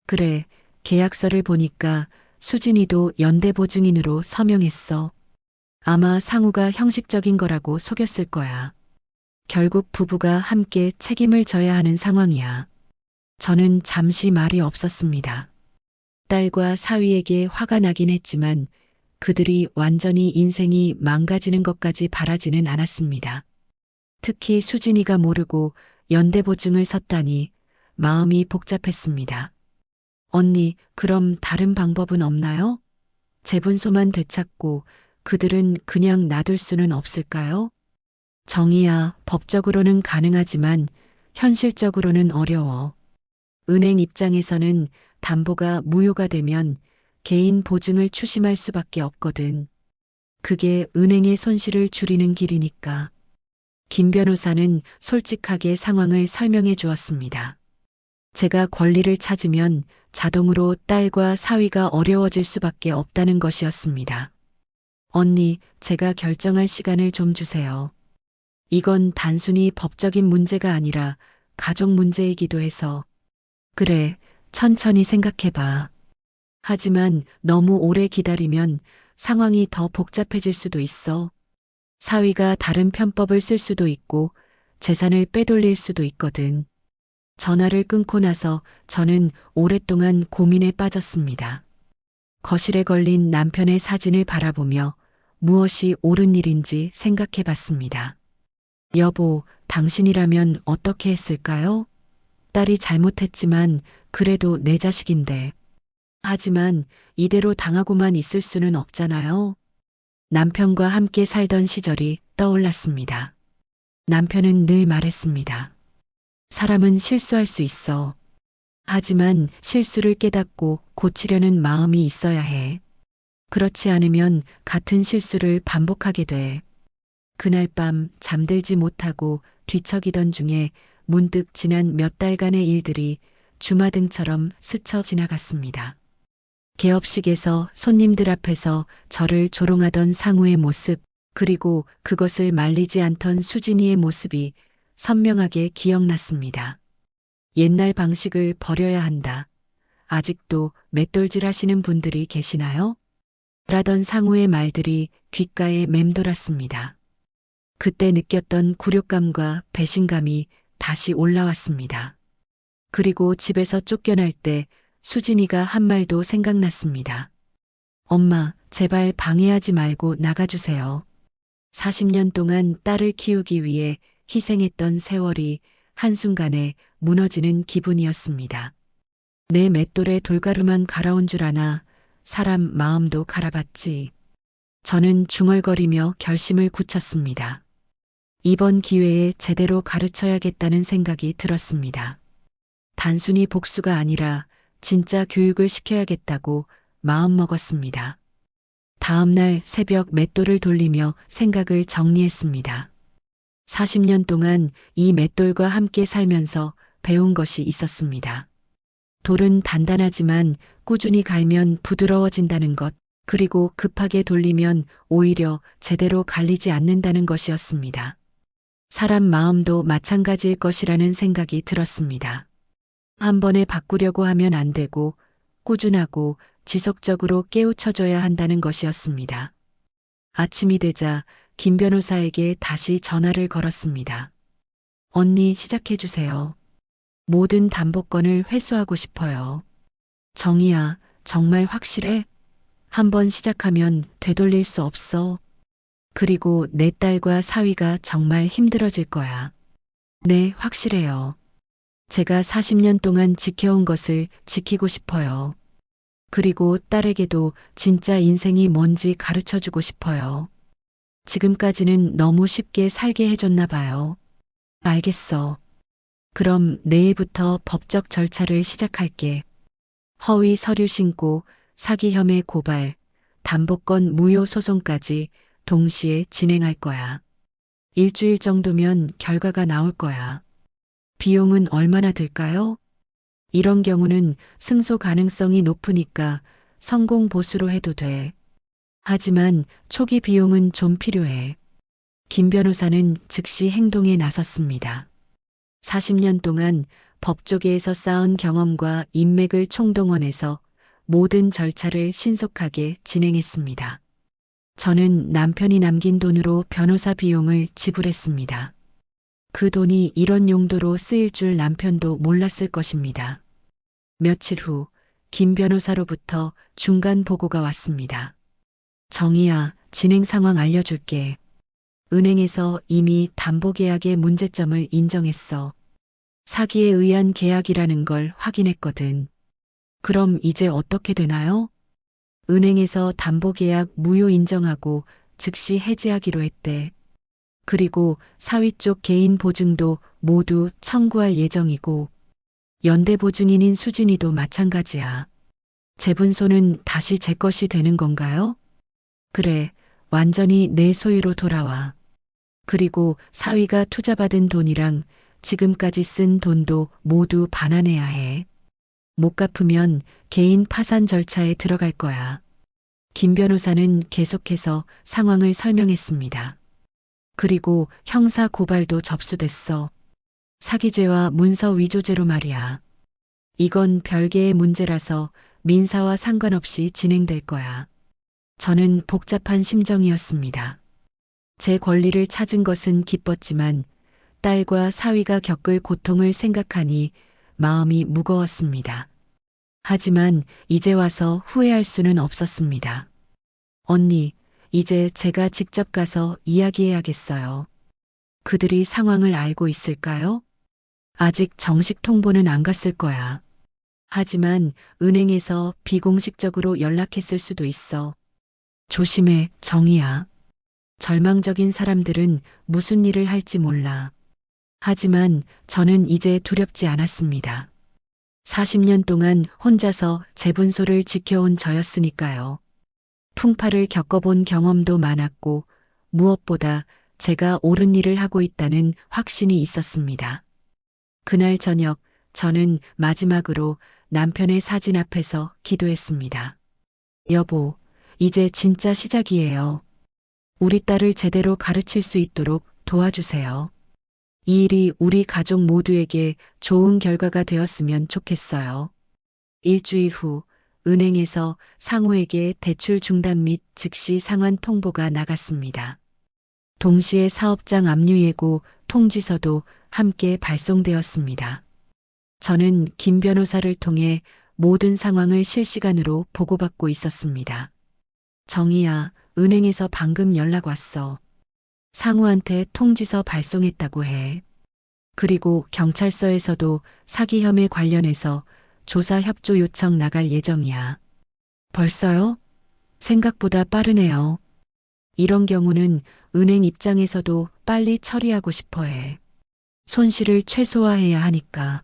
그래, 계약서를 보니까 수진이도 연대 보증인으로 서명했어. 아마 상우가 형식적인 거라고 속였을 거야. 결국 부부가 함께 책임을 져야 하는 상황이야. 저는 잠시 말이 없었습니다. 딸과 사위에게 화가 나긴 했지만 그들이 완전히 인생이 망가지는 것까지 바라지는 않았습니다. 특히 수진이가 모르고 연대보증을 섰다니 마음이 복잡했습니다. 언니, 그럼 다른 방법은 없나요? 재분소만 되찾고 그들은 그냥 놔둘 수는 없을까요? 정희야, 법적으로는 가능하지만 현실적으로는 어려워. 은행 입장에서는 담보가 무효가 되면 개인 보증을 추심할 수밖에 없거든. 그게 은행의 손실을 줄이는 길이니까. 김 변호사는 솔직하게 상황을 설명해 주었습니다. 제가 권리를 찾으면 자동으로 딸과 사위가 어려워질 수밖에 없다는 것이었습니다. 언니, 제가 결정할 시간을 좀 주세요. 이건 단순히 법적인 문제가 아니라 가족 문제이기도 해서. 그래, 천천히 생각해봐. 하지만 너무 오래 기다리면 상황이 더 복잡해질 수도 있어. 사위가 다른 편법을 쓸 수도 있고 재산을 빼돌릴 수도 있거든. 전화를 끊고 나서 저는 오랫동안 고민에 빠졌습니다. 거실에 걸린 남편의 사진을 바라보며 무엇이 옳은 일인지 생각해 봤습니다. 여보, 당신이라면 어떻게 했을까요? 딸이 잘못했지만 그래도 내 자식인데. 하지만 이대로 당하고만 있을 수는 없잖아요. 남편과 함께 살던 시절이 떠올랐습니다. 남편은 늘 말했습니다. 사람은 실수할 수 있어. 하지만 실수를 깨닫고 고치려는 마음이 있어야 해. 그렇지 않으면 같은 실수를 반복하게 돼. 그날 밤 잠들지 못하고 뒤척이던 중에 문득 지난 몇 달간의 일들이 주마등처럼 스쳐 지나갔습니다. 개업식에서 손님들 앞에서 저를 조롱하던 상우의 모습, 그리고 그것을 말리지 않던 수진이의 모습이 선명하게 기억났습니다. 옛날 방식을 버려야 한다. 아직도 맷돌질 하시는 분들이 계시나요? 라던 상우의 말들이 귓가에 맴돌았습니다. 그때 느꼈던 굴욕감과 배신감이 다시 올라왔습니다. 그리고 집에서 쫓겨날 때 수진이가 한 말도 생각났습니다. 엄마, 제발 방해하지 말고 나가주세요. 40년 동안 딸을 키우기 위해 희생했던 세월이 한순간에 무너지는 기분이었습니다. 내 맷돌에 돌가루만 갈아온 줄 아나 사람 마음도 갈아봤지. 저는 중얼거리며 결심을 굳혔습니다. 이번 기회에 제대로 가르쳐야겠다는 생각이 들었습니다. 단순히 복수가 아니라 진짜 교육을 시켜야겠다고 마음먹었습니다. 다음 날 새벽 맷돌을 돌리며 생각을 정리했습니다. 40년 동안 이 맷돌과 함께 살면서 배운 것이 있었습니다. 돌은 단단하지만 꾸준히 갈면 부드러워진다는 것, 그리고 급하게 돌리면 오히려 제대로 갈리지 않는다는 것이었습니다. 사람 마음도 마찬가지일 것이라는 생각이 들었습니다. 한 번에 바꾸려고 하면 안 되고 꾸준하고 지속적으로 깨우쳐줘야 한다는 것이었습니다. 아침이 되자 김 변호사에게 다시 전화를 걸었습니다. 언니 시작해주세요. 모든 담보권을 회수하고 싶어요. 정희야, 정말 확실해? 한번 시작하면 되돌릴 수 없어. 그리고 내 딸과 사위가 정말 힘들어질 거야. 네, 확실해요. 제가 40년 동안 지켜온 것을 지키고 싶어요. 그리고 딸에게도 진짜 인생이 뭔지 가르쳐 주고 싶어요. 지금까지는 너무 쉽게 살게 해줬나 봐요. 알겠어. 그럼 내일부터 법적 절차를 시작할게. 허위 서류 신고, 사기 혐의 고발, 담보권 무효 소송까지 동시에 진행할 거야. 일주일 정도면 결과가 나올 거야. 비용은 얼마나 들까요? 이런 경우는 승소 가능성이 높으니까 성공 보수로 해도 돼. 하지만 초기 비용은 좀 필요해. 김 변호사는 즉시 행동에 나섰습니다. 40년 동안 법조계에서 쌓은 경험과 인맥을 총동원해서 모든 절차를 신속하게 진행했습니다. 저는 남편이 남긴 돈으로 변호사 비용을 지불했습니다. 그 돈이 이런 용도로 쓰일 줄 남편도 몰랐을 것입니다. 며칠 후 김 변호사로부터 중간 보고가 왔습니다. 정희야, 진행 상황 알려줄게. 은행에서 이미 담보계약의 문제점을 인정했어. 사기에 의한 계약이라는 걸 확인했거든. 그럼 이제 어떻게 되나요? 은행에서 담보계약 무효 인정하고 즉시 해지하기로 했대. 그리고 사위 쪽 개인 보증도 모두 청구할 예정이고 연대 보증인인 수진이도 마찬가지야. 재분소는 다시 제 것이 되는 건가요? 그래, 완전히 내 소유로 돌아와. 그리고 사위가 투자받은 돈이랑 지금까지 쓴 돈도 모두 반환해야 해. 못 갚으면 개인 파산 절차에 들어갈 거야. 김 변호사는 계속해서 상황을 설명했습니다. 그리고 형사 고발도 접수됐어. 사기죄와 문서 위조죄로 말이야. 이건 별개의 문제라서 민사와 상관없이 진행될 거야. 저는 복잡한 심정이었습니다. 제 권리를 찾은 것은 기뻤지만 딸과 사위가 겪을 고통을 생각하니 마음이 무거웠습니다. 하지만 이제 와서 후회할 수는 없었습니다. 언니, 이제 제가 직접 가서 이야기해야겠어요. 그들이 상황을 알고 있을까요? 아직 정식 통보는 안 갔을 거야. 하지만 은행에서 비공식적으로 연락했을 수도 있어. 조심해, 정희야. 절망적인 사람들은 무슨 일을 할지 몰라. 하지만 저는 이제 두렵지 않았습니다. 40년 동안 혼자서 재분소를 지켜온 저였으니까요. 풍파를 겪어본 경험도 많았고 무엇보다 제가 옳은 일을 하고 있다는 확신이 있었습니다. 그날 저녁 저는 마지막으로 남편의 사진 앞에서 기도했습니다. 여보, 이제 진짜 시작이에요. 우리 딸을 제대로 가르칠 수 있도록 도와주세요. 이 일이 우리 가족 모두에게 좋은 결과가 되었으면 좋겠어요. 일주일 후 은행에서 상호에게 대출 중단 및 즉시 상환 통보가 나갔습니다. 동시에 사업장 압류 예고 통지서도 함께 발송되었습니다. 저는 김 변호사를 통해 모든 상황을 실시간으로 보고받고 있었습니다. 정희야, 은행에서 방금 연락 왔어. 상우한테 통지서 발송했다고 해. 그리고 경찰서에서도 사기 혐의 관련해서 조사 협조 요청 나갈 예정이야. 벌써요? 생각보다 빠르네요. 이런 경우는 은행 입장에서도 빨리 처리하고 싶어 해. 손실을 최소화해야 하니까.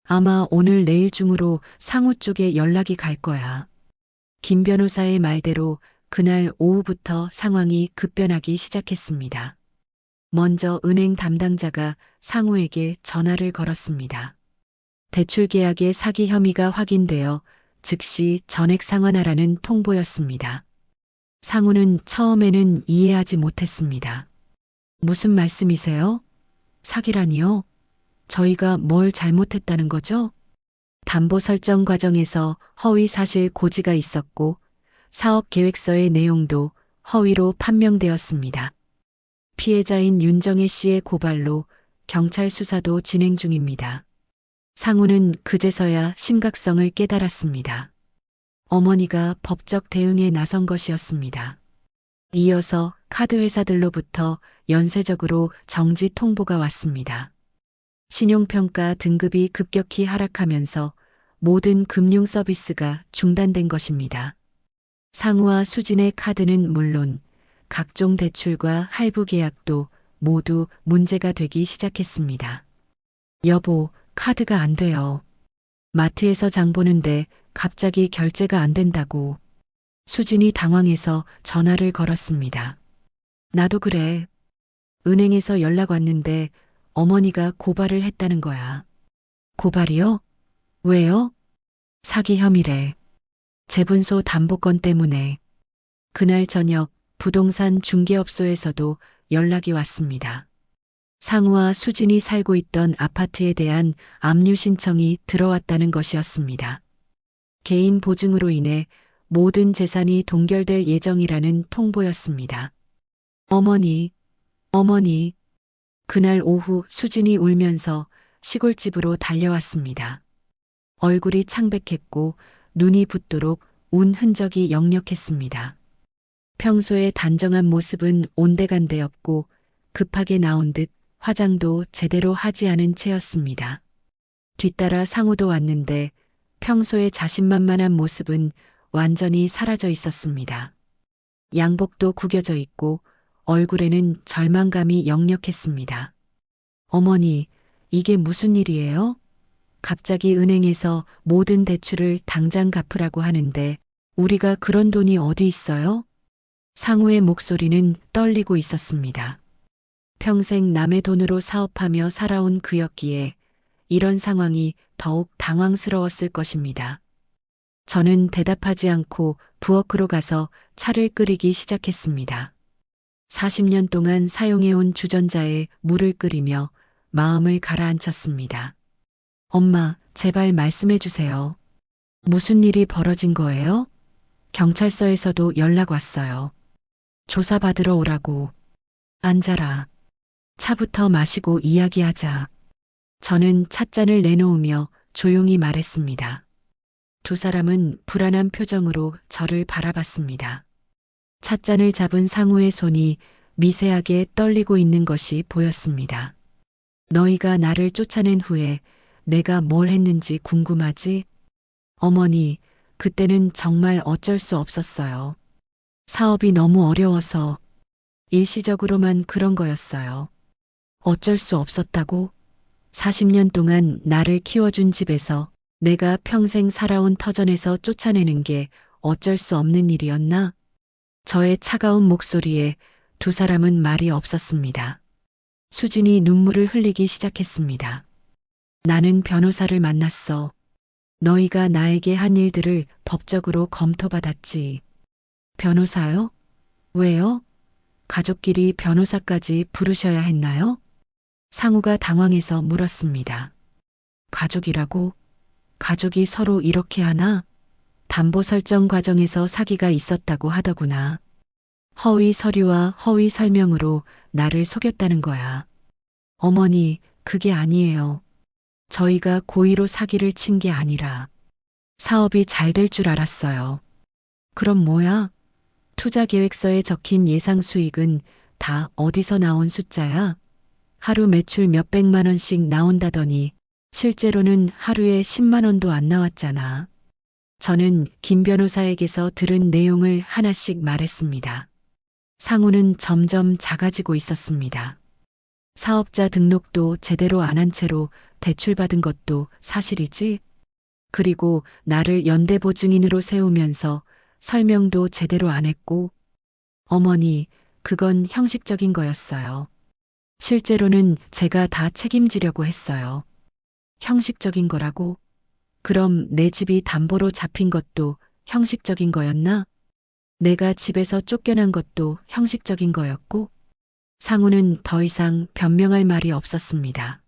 아마 오늘 내일 중으로 상우 쪽에 연락이 갈 거야. 김 변호사의 말대로 그날 오후부터 상황이 급변하기 시작했습니다. 먼저 은행 담당자가 상우에게 전화를 걸었습니다. 대출 계약의 사기 혐의가 확인되어 즉시 전액 상환하라는 통보였습니다. 상우는 처음에는 이해하지 못했습니다. 무슨 말씀이세요? 사기라니요? 저희가 뭘 잘못했다는 거죠? 담보 설정 과정에서 허위 사실 고지가 있었고 사업 계획서의 내용도 허위로 판명되었습니다. 피해자인 윤정혜 씨의 고발로 경찰 수사도 진행 중입니다. 상우는 그제서야 심각성을 깨달았습니다. 어머니가 법적 대응에 나선 것이었습니다. 이어서 카드 회사들로부터 연쇄적으로 정지 통보가 왔습니다. 신용평가 등급이 급격히 하락하면서 모든 금융 서비스가 중단된 것입니다. 상우와 수진의 카드는 물론 각종 대출과 할부 계약도 모두 문제가 되기 시작했습니다. 여보, 카드가 안 돼요. 마트에서 장 보는데 갑자기 결제가 안 된다고. 수진이 당황해서 전화를 걸었습니다. 나도 그래. 은행에서 연락 왔는데 어머니가 고발을 했다는 거야. 고발이요? 왜요? 사기 혐의래. 재분소 담보건 때문에. 그날 저녁 부동산 중개업소에서도 연락이 왔습니다. 상우와 수진이 살고 있던 아파트에 대한 압류 신청이 들어왔다는 것이었습니다. 개인 보증으로 인해 모든 재산이 동결될 예정이라는 통보였습니다. 어머니. 그날 오후 수진이 울면서 시골집으로 달려왔습니다. 얼굴이 창백했고 눈이 붓도록 운 흔적이 역력했습니다. 평소의 단정한 모습은 온데간데 없고 급하게 나온 듯 화장도 제대로 하지 않은 채였습니다. 뒤따라 상우도 왔는데 평소의 자신만만한 모습은 완전히 사라져 있었습니다. 양복도 구겨져 있고 얼굴에는 절망감이 역력했습니다. 어머니, 이게 무슨 일이에요? 갑자기 은행에서 모든 대출을 당장 갚으라고 하는데 우리가 그런 돈이 어디 있어요? 상우의 목소리는 떨리고 있었습니다. 평생 남의 돈으로 사업하며 살아온 그였기에 이런 상황이 더욱 당황스러웠을 것입니다. 저는 대답하지 않고 부엌으로 가서 차를 끓이기 시작했습니다. 40년 동안 사용해온 주전자에 물을 끓이며 마음을 가라앉혔습니다. 엄마, 제발 말씀해 주세요. 무슨 일이 벌어진 거예요? 경찰서에서도 연락 왔어요. 조사받으러 오라고. 앉아라. 차부터 마시고 이야기하자. 저는 찻잔을 내놓으며 조용히 말했습니다. 두 사람은 불안한 표정으로 저를 바라봤습니다. 찻잔을 잡은 상우의 손이 미세하게 떨리고 있는 것이 보였습니다. 너희가 나를 쫓아낸 후에 내가 뭘 했는지 궁금하지? 어머니, 그때는 정말 어쩔 수 없었어요. 사업이 너무 어려워서 일시적으로만 그런 거였어요. 어쩔 수 없었다고? 40년 동안 나를 키워준 집에서 내가 평생 살아온 터전에서 쫓아내는 게 어쩔 수 없는 일이었나? 저의 차가운 목소리에 두 사람은 말이 없었습니다. 수진이 눈물을 흘리기 시작했습니다. 나는 변호사를 만났어. 너희가 나에게 한 일들을 법적으로 검토받았지. 변호사요? 왜요? 가족끼리 변호사까지 부르셔야 했나요? 상우가 당황해서 물었습니다. 가족이라고? 가족이 서로 이렇게 하나? 담보 설정 과정에서 사기가 있었다고 하더구나. 허위 서류와 허위 설명으로 나를 속였다는 거야. 어머니, 그게 아니에요. 저희가 고의로 사기를 친 게 아니라 사업이 잘 될 줄 알았어요. 그럼 뭐야? 투자 계획서에 적힌 예상 수익은 다 어디서 나온 숫자야? 하루 매출 몇백만 원씩 나온다더니 실제로는 하루에 10만 원도 안 나왔잖아. 저는 김 변호사에게서 들은 내용을 하나씩 말했습니다. 상우는 점점 작아지고 있었습니다. 사업자 등록도 제대로 안 한 채로 대출받은 것도 사실이지? 그리고 나를 연대보증인으로 세우면서 설명도 제대로 안 했고, 어머니, 그건 형식적인 거였어요. 실제로는 제가 다 책임지려고 했어요. 형식적인 거라고? 그럼 내 집이 담보로 잡힌 것도 형식적인 거였나? 내가 집에서 쫓겨난 것도 형식적인 거였고? 상우는 더 이상 변명할 말이 없었습니다.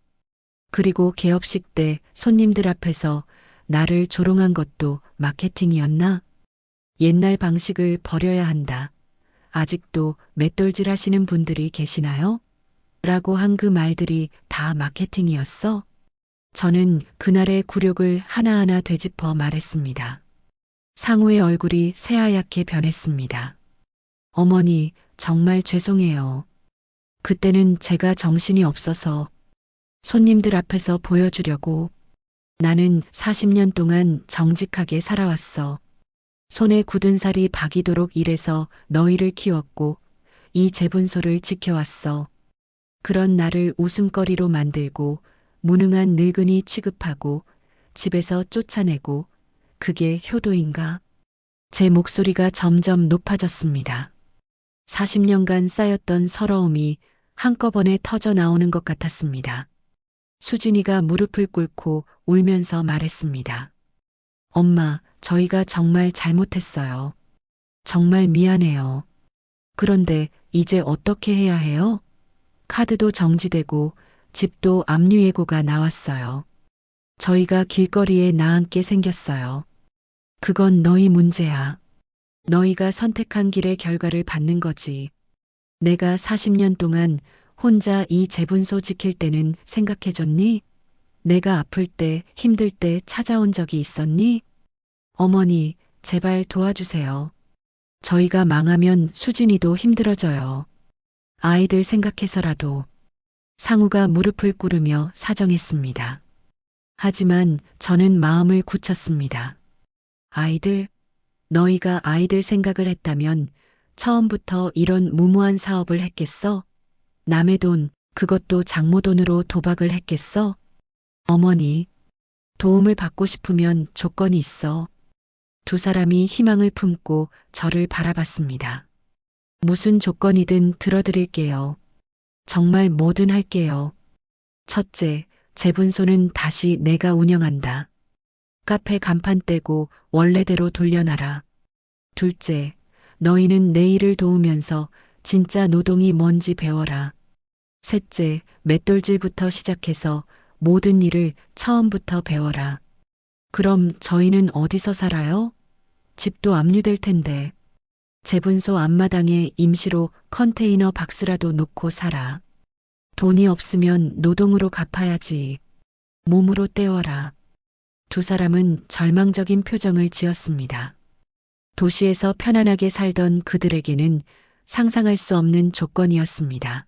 그리고 개업식 때 손님들 앞에서 나를 조롱한 것도 마케팅이었나? 옛날 방식을 버려야 한다. 아직도 맷돌질 하시는 분들이 계시나요? 라고 한 그 말들이 다 마케팅이었어? 저는 그날의 굴욕을 하나하나 되짚어 말했습니다. 상우의 얼굴이 새하얗게 변했습니다. 어머니, 정말 죄송해요. 그때는 제가 정신이 없어서 손님들 앞에서 보여주려고. 나는 40년 동안 정직하게 살아왔어. 손에 굳은 살이 박이도록 일해서 너희를 키웠고 이 재분소를 지켜왔어. 그런 나를 웃음거리로 만들고 무능한 늙은이 취급하고 집에서 쫓아내고 그게 효도인가? 제 목소리가 점점 높아졌습니다. 40년간 쌓였던 서러움이 한꺼번에 터져 나오는 것 같았습니다. 수진이가 무릎을 꿇고 울면서 말했습니다. 엄마, 저희가 정말 잘못했어요. 정말 미안해요. 그런데 이제 어떻게 해야 해요? 카드도 정지되고 집도 압류예고가 나왔어요. 저희가 길거리에 나앉게 생겼어요. 그건 너희 문제야. 너희가 선택한 길의 결과를 받는 거지. 내가 40년 동안 혼자 이 재분소 지킬 때는 생각해줬니? 내가 아플 때, 힘들 때 찾아온 적이 있었니? 어머니, 제발 도와주세요. 저희가 망하면 수진이도 힘들어져요. 아이들 생각해서라도. 상우가 무릎을 꿇으며 사정했습니다. 하지만 저는 마음을 굳혔습니다. 아이들, 너희가 아이들 생각을 했다면 처음부터 이런 무모한 사업을 했겠어? 남의 돈, 그것도 장모 돈으로 도박을 했겠어? 어머니, 도움을 받고 싶으면 조건이 있어. 두 사람이 희망을 품고 저를 바라봤습니다. 무슨 조건이든 들어드릴게요. 정말 뭐든 할게요. 첫째, 재분소는 다시 내가 운영한다. 카페 간판 떼고 원래대로 돌려놔라. 둘째, 너희는 내 일을 도우면서 진짜 노동이 뭔지 배워라. 셋째, 맷돌질부터 시작해서 모든 일을 처음부터 배워라. 그럼 저희는 어디서 살아요? 집도 압류될 텐데. 재분소 앞마당에 임시로 컨테이너 박스라도 놓고 살아. 돈이 없으면 노동으로 갚아야지. 몸으로 때워라. 두 사람은 절망적인 표정을 지었습니다. 도시에서 편안하게 살던 그들에게는 상상할 수 없는 조건이었습니다.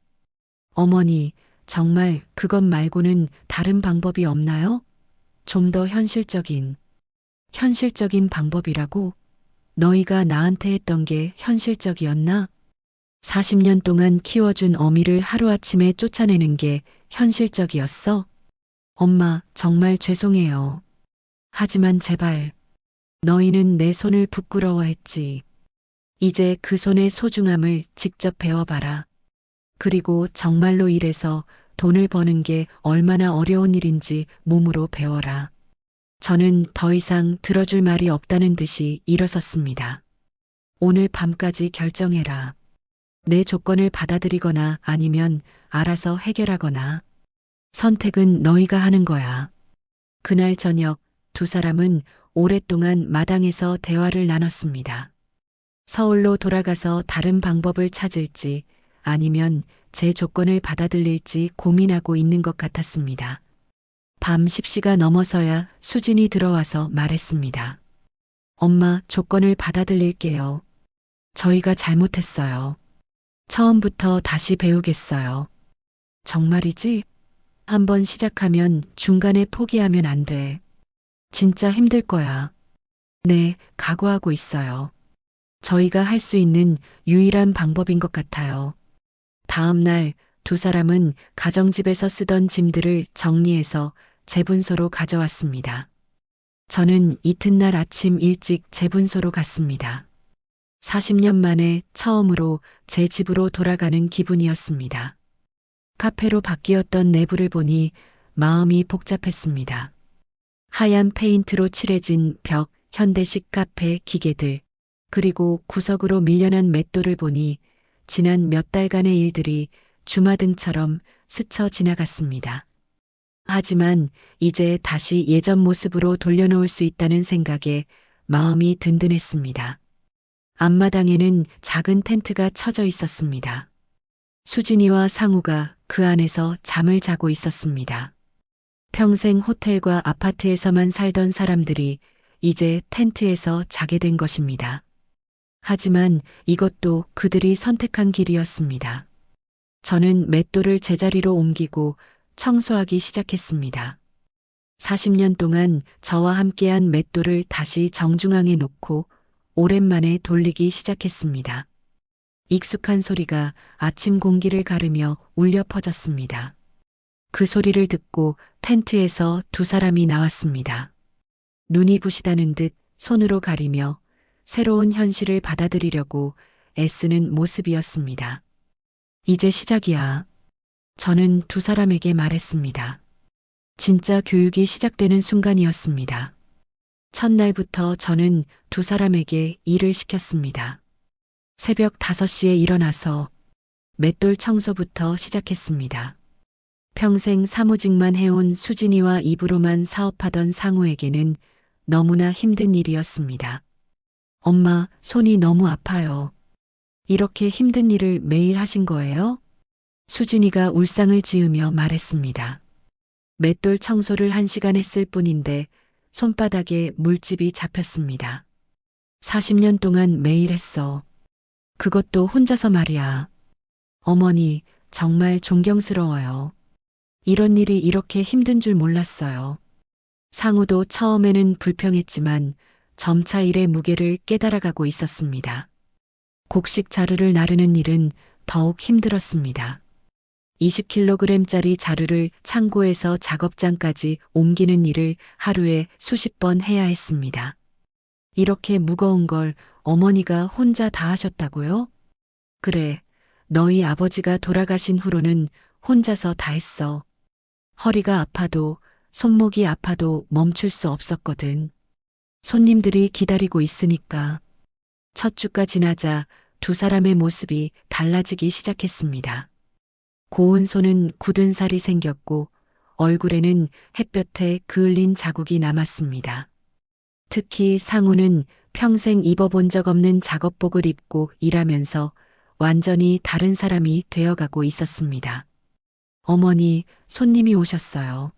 어머니, 정말 그것 말고는 다른 방법이 없나요? 좀 더 현실적인 방법이라고? 너희가 나한테 했던 게 현실적이었나? 40년 동안 키워준 어미를 하루아침에 쫓아내는 게 현실적이었어? 엄마, 정말 죄송해요. 하지만 제발, 너희는 내 손을 부끄러워했지. 이제 그 손의 소중함을 직접 배워봐라. 그리고 정말로 일해서 돈을 버는 게 얼마나 어려운 일인지 몸으로 배워라. 저는 더 이상 들어줄 말이 없다는 듯이 일어섰습니다. 오늘 밤까지 결정해라. 내 조건을 받아들이거나 아니면 알아서 해결하거나. 선택은 너희가 하는 거야. 그날 저녁 두 사람은 오랫동안 마당에서 대화를 나눴습니다. 서울로 돌아가서 다른 방법을 찾을지 아니면 제 조건을 받아들일지 고민하고 있는 것 같았습니다. 밤 10시가 넘어서야 수진이 들어와서 말했습니다. 엄마, 조건을 받아들일게요. 저희가 잘못했어요. 처음부터 다시 배우겠어요. 정말이지? 한번 시작하면 중간에 포기하면 안 돼. 진짜 힘들 거야. 네, 각오하고 있어요. 저희가 할 수 있는 유일한 방법인 것 같아요. 다음 날 두 사람은 가정집에서 쓰던 짐들을 정리해서 재분소로 가져왔습니다. 저는 이튿날 아침 일찍 재분소로 갔습니다. 40년 만에 처음으로 제 집으로 돌아가는 기분이었습니다. 카페로 바뀌었던 내부를 보니 마음이 복잡했습니다. 하얀 페인트로 칠해진 벽, 현대식 카페 기계들, 그리고 구석으로 밀려난 맷돌을 보니 지난 몇 달간의 일들이 주마등처럼 스쳐 지나갔습니다. 하지만 이제 다시 예전 모습으로 돌려놓을 수 있다는 생각에 마음이 든든했습니다. 앞마당에는 작은 텐트가 쳐져 있었습니다. 수진이와 상우가 그 안에서 잠을 자고 있었습니다. 평생 호텔과 아파트에서만 살던 사람들이 이제 텐트에서 자게 된 것입니다. 하지만 이것도 그들이 선택한 길이었습니다. 저는 맷돌을 제자리로 옮기고 청소하기 시작했습니다. 40년 동안 저와 함께한 맷돌을 다시 정중앙에 놓고 오랜만에 돌리기 시작했습니다. 익숙한 소리가 아침 공기를 가르며 울려 퍼졌습니다. 그 소리를 듣고 텐트에서 두 사람이 나왔습니다. 눈이 부시다는 듯 손으로 가리며 새로운 현실을 받아들이려고 애쓰는 모습이었습니다. 이제 시작이야. 저는 두 사람에게 말했습니다. 진짜 교육이 시작되는 순간이었습니다. 첫날부터 저는 두 사람에게 일을 시켰습니다. 새벽 5시에 일어나서 맷돌 청소부터 시작했습니다. 평생 사무직만 해온 수진이와 입으로만 사업하던 상우에게는 너무나 힘든 일이었습니다. 엄마, 손이 너무 아파요. 이렇게 힘든 일을 매일 하신 거예요? 수진이가 울상을 지으며 말했습니다. 맷돌 청소를 1시간 했을 뿐인데 손바닥에 물집이 잡혔습니다. 40년 동안 매일 했어. 그것도 혼자서 말이야. 어머니, 정말 존경스러워요. 이런 일이 이렇게 힘든 줄 몰랐어요. 상우도 처음에는 불평했지만 점차 일의 무게를 깨달아가고 있었습니다. 곡식 자루를 나르는 일은 더욱 힘들었습니다. 20kg짜리 자루를 창고에서 작업장까지 옮기는 일을 하루에 수십 번 해야 했습니다. 이렇게 무거운 걸 어머니가 혼자 다 하셨다고요? 그래, 너희 아버지가 돌아가신 후로는 혼자서 다 했어. 허리가 아파도 손목이 아파도 멈출 수 없었거든. 손님들이 기다리고 있으니까. 첫 주가 지나자 두 사람의 모습이 달라지기 시작했습니다. 고운 손은 굳은 살이 생겼고 얼굴에는 햇볕에 그을린 자국이 남았습니다. 특히 상우는 평생 입어본 적 없는 작업복을 입고 일하면서 완전히 다른 사람이 되어가고 있었습니다. 어머니, 손님이 오셨어요.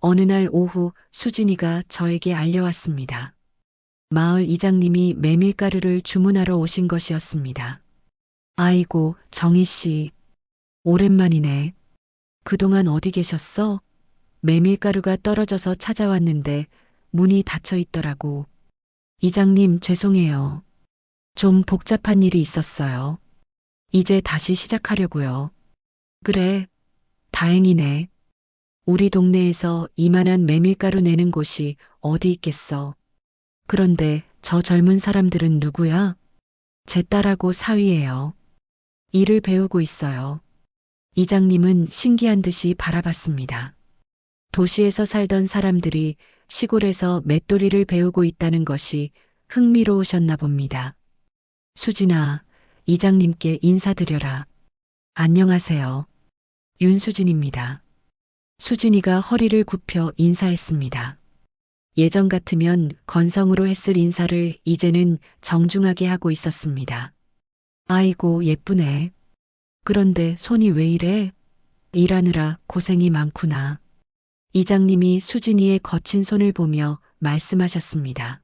어느 날 오후 수진이가 저에게 알려왔습니다. 마을 이장님이 메밀가루를 주문하러 오신 것이었습니다. 아이고, 정희 씨. 오랜만이네. 그동안 어디 계셨어? 메밀가루가 떨어져서 찾아왔는데 문이 닫혀 있더라고. 이장님, 죄송해요. 좀 복잡한 일이 있었어요. 이제 다시 시작하려고요. 그래, 다행이네. 우리 동네에서 이만한 메밀가루 내는 곳이 어디 있겠어. 그런데 저 젊은 사람들은 누구야? 제 딸하고 사위예요. 일을 배우고 있어요. 이장님은 신기한 듯이 바라봤습니다. 도시에서 살던 사람들이 시골에서 맷돌이를 배우고 있다는 것이 흥미로우셨나 봅니다. 수진아, 이장님께 인사드려라. 안녕하세요. 윤수진입니다. 수진이가 허리를 굽혀 인사했습니다. 예전 같으면 건성으로 했을 인사를 이제는 정중하게 하고 있었습니다. 아이고, 예쁘네. 그런데 손이 왜 이래? 일하느라 고생이 많구나. 이장님이 수진이의 거친 손을 보며 말씀하셨습니다.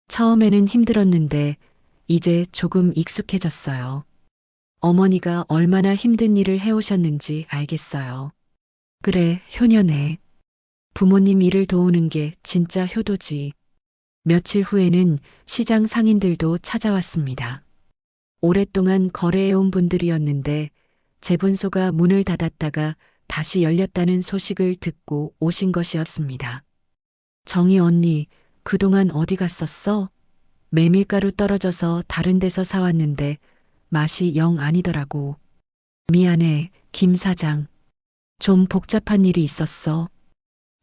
처음에는 힘들었는데 이제 조금 익숙해졌어요. 어머니가 얼마나 힘든 일을 해오셨는지 알겠어요. 그래, 효녀네. 부모님 일을 도우는 게 진짜 효도지. 며칠 후에는 시장 상인들도 찾아왔습니다. 오랫동안 거래해온 분들이었는데 재분소가 문을 닫았다가 다시 열렸다는 소식을 듣고 오신 것이었습니다. 정희 언니, 그동안 어디 갔었어? 메밀가루 떨어져서 다른 데서 사왔는데 맛이 영 아니더라고. 미안해, 김 사장. 좀 복잡한 일이 있었어.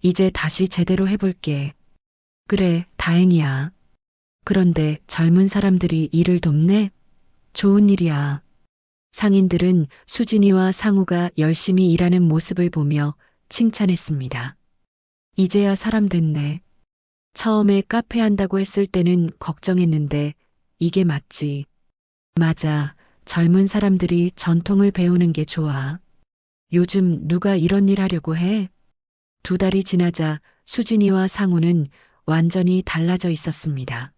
이제 다시 제대로 해볼게. 그래, 다행이야. 그런데 젊은 사람들이 일을 돕네? 좋은 일이야. 상인들은 수진이와 상우가 열심히 일하는 모습을 보며 칭찬했습니다. 이제야 사람 됐네. 처음에 카페 한다고 했을 때는 걱정했는데 이게 맞지. 맞아. 젊은 사람들이 전통을 배우는 게 좋아. 요즘 누가 이런 일 하려고 해? 2달이 지나자 수진이와 상우는 완전히 달라져 있었습니다.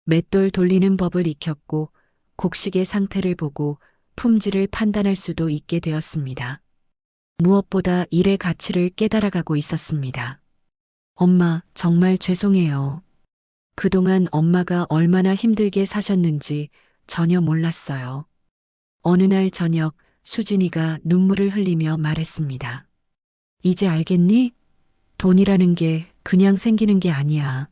맷돌 돌리는 법을 익혔고 곡식의 상태를 보고 품질을 판단할 수도 있게 되었습니다. 무엇보다 일의 가치를 깨달아가고 있었습니다. 엄마, 정말 죄송해요. 그동안 엄마가 얼마나 힘들게 사셨는지 전혀 몰랐어요. 어느 날 저녁 수진이가 눈물을 흘리며 말했습니다. 이제 알겠니? 돈이라는 게 그냥 생기는 게 아니야.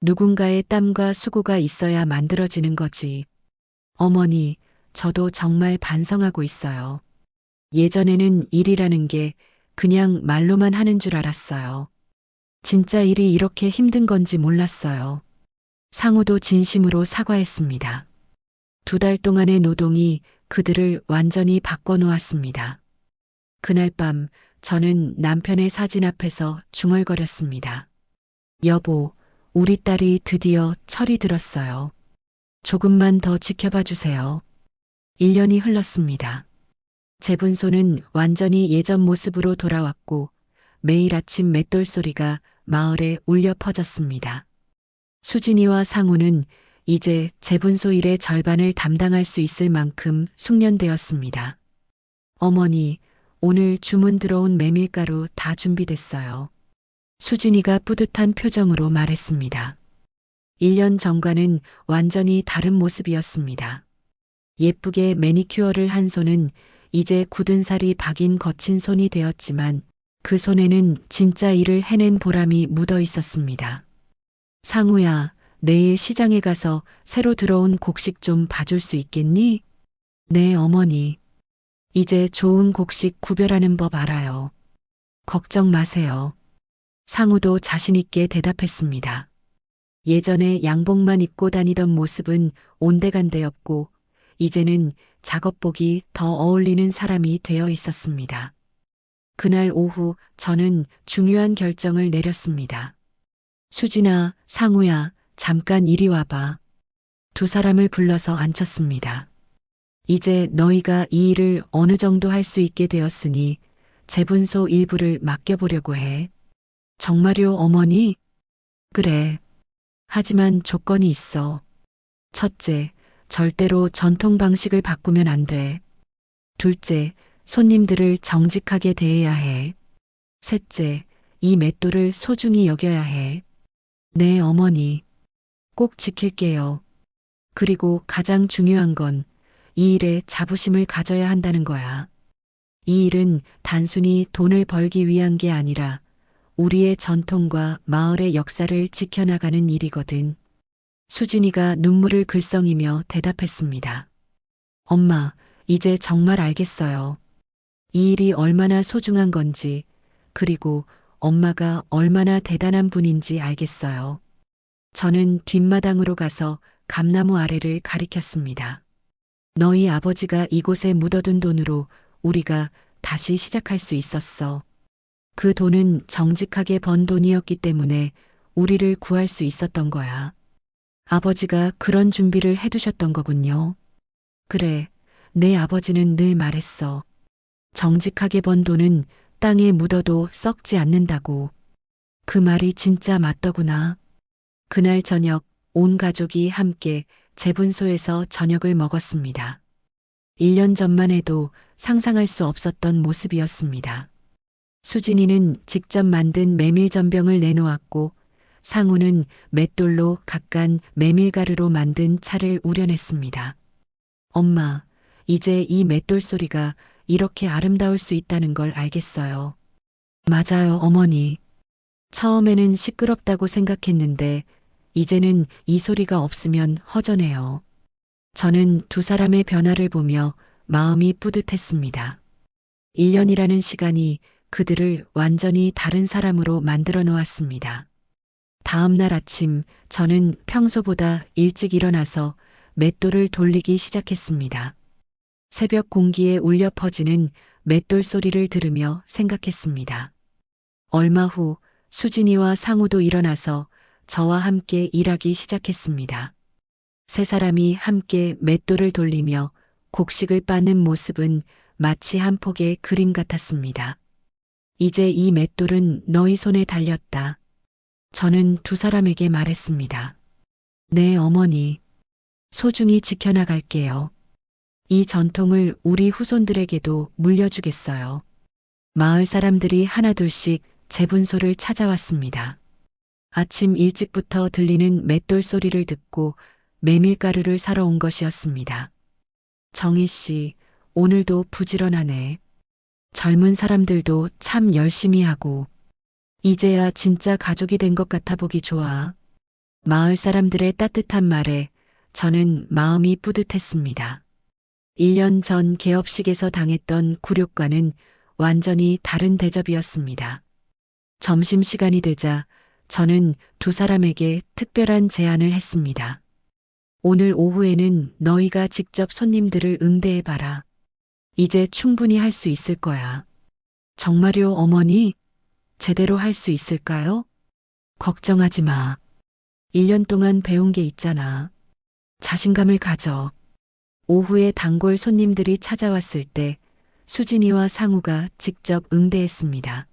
누군가의 땀과 수고가 있어야 만들어지는 거지. 어머니, 저도 정말 반성하고 있어요. 예전에는 일이라는 게 그냥 말로만 하는 줄 알았어요. 진짜 일이 이렇게 힘든 건지 몰랐어요. 상우도 진심으로 사과했습니다. 2달 동안의 노동이 그들을 완전히 바꿔놓았습니다. 그날 밤 저는 남편의 사진 앞에서 중얼거렸습니다. 여보, 우리 딸이 드디어 철이 들었어요. 조금만 더 지켜봐 주세요. 1년이 흘렀습니다. 제 분소는 완전히 예전 모습으로 돌아왔고 매일 아침 맷돌 소리가 마을에 울려 퍼졌습니다. 수진이와 상우는 이제 제 분소 일의 절반을 담당할 수 있을 만큼 숙련되었습니다. 어머니, 오늘 주문 들어온 메밀가루 다 준비됐어요. 수진이가 뿌듯한 표정으로 말했습니다. 1년 전과는 완전히 다른 모습이었습니다. 예쁘게 매니큐어를 한 손은 이제 굳은 살이 박인 거친 손이 되었지만 그 손에는 진짜 일을 해낸 보람이 묻어 있었습니다. 상우야, 내일 시장에 가서 새로 들어온 곡식 좀 봐줄 수 있겠니? 네, 어머니. 이제 좋은 곡식 구별하는 법 알아요. 걱정 마세요. 상우도 자신있게 대답했습니다. 예전에 양복만 입고 다니던 모습은 온데간데였고 이제는 작업복이 더 어울리는 사람이 되어 있었습니다. 그날 오후 저는 중요한 결정을 내렸습니다. 수진아, 상우야, 잠깐 이리 와봐. 2 사람을 불러서 앉혔습니다. 이제 너희가 이 일을 어느 정도 할 수 있게 되었으니 재분소 일부를 맡겨보려고 해. 정말요, 어머니? 그래. 하지만 조건이 있어. 첫째, 절대로 전통 방식을 바꾸면 안 돼. 둘째, 손님들을 정직하게 대해야 해. 셋째, 이 맷돌을 소중히 여겨야 해. 네, 어머니. 꼭 지킬게요. 그리고 가장 중요한 건 이 일에 자부심을 가져야 한다는 거야. 이 일은 단순히 돈을 벌기 위한 게 아니라 우리의 전통과 마을의 역사를 지켜나가는 일이거든. 수진이가 눈물을 글썽이며 대답했습니다. 엄마, 이제 정말 알겠어요. 이 일이 얼마나 소중한 건지, 그리고 엄마가 얼마나 대단한 분인지 알겠어요. 저는 뒷마당으로 가서 감나무 아래를 가리켰습니다. 너희 아버지가 이곳에 묻어둔 돈으로 우리가 다시 시작할 수 있었어. 그 돈은 정직하게 번 돈이었기 때문에 우리를 구할 수 있었던 거야. 아버지가 그런 준비를 해두셨던 거군요. 그래, 내 아버지는 늘 말했어. 정직하게 번 돈은 땅에 묻어도 썩지 않는다고. 그 말이 진짜 맞더구나. 그날 저녁 온 가족이 함께 재분소에서 저녁을 먹었습니다. 1년 전만 해도 상상할 수 없었던 모습이었습니다. 수진이는 직접 만든 메밀전병을 내놓았고 상우는 맷돌로 갓간 메밀가루로 만든 차를 우려냈습니다. 엄마, 이제 이 맷돌 소리가 이렇게 아름다울 수 있다는 걸 알겠어요. 맞아요, 어머니. 처음에는 시끄럽다고 생각했는데 이제는 이 소리가 없으면 허전해요. 저는 두 사람의 변화를 보며 마음이 뿌듯했습니다. 1년이라는 시간이 그들을 완전히 다른 사람으로 만들어 놓았습니다. 다음 날 아침 저는 평소보다 일찍 일어나서 맷돌을 돌리기 시작했습니다. 새벽 공기에 울려 퍼지는 맷돌 소리를 들으며 생각했습니다. 얼마 후 수진이와 상우도 일어나서 저와 함께 일하기 시작했습니다. 세 사람이 함께 맷돌을 돌리며 곡식을 빻는 모습은 마치 한 폭의 그림 같았습니다. 이제 이 맷돌은 너희 손에 달렸다. 저는 두 사람에게 말했습니다. 네, 어머니. 소중히 지켜나갈게요. 이 전통을 우리 후손들에게도 물려주겠어요. 마을 사람들이 하나둘씩 제분소를 찾아왔습니다. 아침 일찍부터 들리는 맷돌 소리를 듣고 메밀가루를 사러 온 것이었습니다. 정희 씨, 오늘도 부지런하네. 젊은 사람들도 참 열심히 하고, 이제야 진짜 가족이 된 것 같아 보기 좋아. 마을 사람들의 따뜻한 말에 저는 마음이 뿌듯했습니다. 1년 전 개업식에서 당했던 굴욕과는 완전히 다른 대접이었습니다. 점심시간이 되자 저는 두 사람에게 특별한 제안을 했습니다. 오늘 오후에는 너희가 직접 손님들을 응대해봐라. 이제 충분히 할 수 있을 거야. 정말요, 어머니? 제대로 할 수 있을까요? 걱정하지 마. 1년 동안 배운 게 있잖아. 자신감을 가져. 오후에 단골 손님들이 찾아왔을 때 수진이와 상우가 직접 응대했습니다.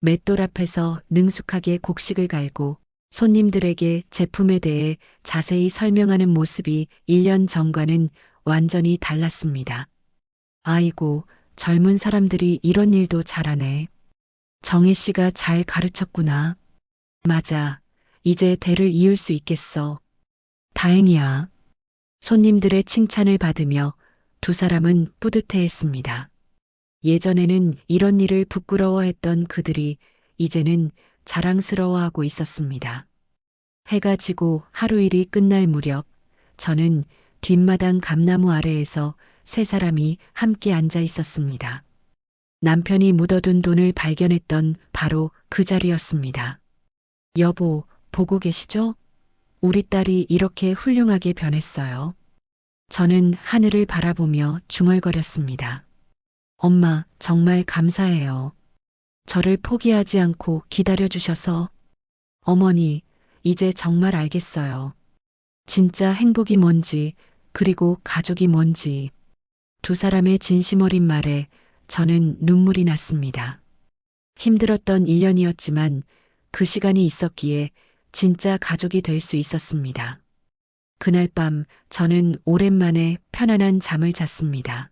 맷돌 앞에서 능숙하게 곡식을 갈고 손님들에게 제품에 대해 자세히 설명하는 모습이 1년 전과는 완전히 달랐습니다. 아이고, 젊은 사람들이 이런 일도 잘하네. 정혜 씨가 잘 가르쳤구나. 맞아. 이제 대를 이을 수 있겠어. 다행이야. 손님들의 칭찬을 받으며 두 사람은 뿌듯해했습니다. 예전에는 이런 일을 부끄러워했던 그들이 이제는 자랑스러워하고 있었습니다. 해가 지고 하루 일이 끝날 무렵 저는 뒷마당 감나무 아래에서 세 사람이 함께 앉아 있었습니다. 남편이 묻어둔 돈을 발견했던 바로 그 자리였습니다. 여보, 보고 계시죠? 우리 딸이 이렇게 훌륭하게 변했어요. 저는 하늘을 바라보며 중얼거렸습니다. 엄마, 정말 감사해요. 저를 포기하지 않고 기다려주셔서. 어머니, 이제 정말 알겠어요. 진짜 행복이 뭔지, 그리고 가족이 뭔지. 두 사람의 진심 어린 말에 저는 눈물이 났습니다. 힘들었던 1년이었지만 그 시간이 있었기에 진짜 가족이 될 수 있었습니다. 그날 밤 저는 오랜만에 편안한 잠을 잤습니다.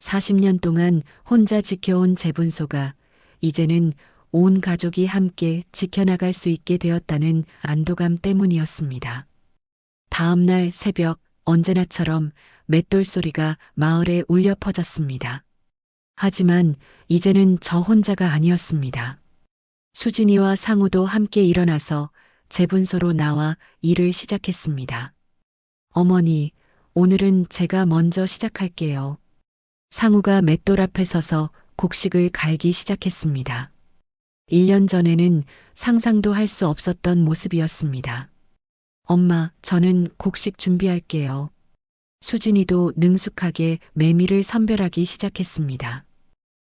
40년 동안 혼자 지켜온 제분소가 이제는 온 가족이 함께 지켜나갈 수 있게 되었다는 안도감 때문이었습니다. 다음 날 새벽 언제나처럼 맷돌 소리가 마을에 울려 퍼졌습니다. 하지만 이제는 저 혼자가 아니었습니다. 수진이와 상우도 함께 일어나서 제분소로 나와 일을 시작했습니다. 어머니, 오늘은 제가 먼저 시작할게요. 상우가 맷돌 앞에 서서 곡식을 갈기 시작했습니다. 1년 전에는 상상도 할 수 없었던 모습이었습니다. 엄마, 저는 곡식 준비할게요. 수진이도 능숙하게 메밀을 선별하기 시작했습니다.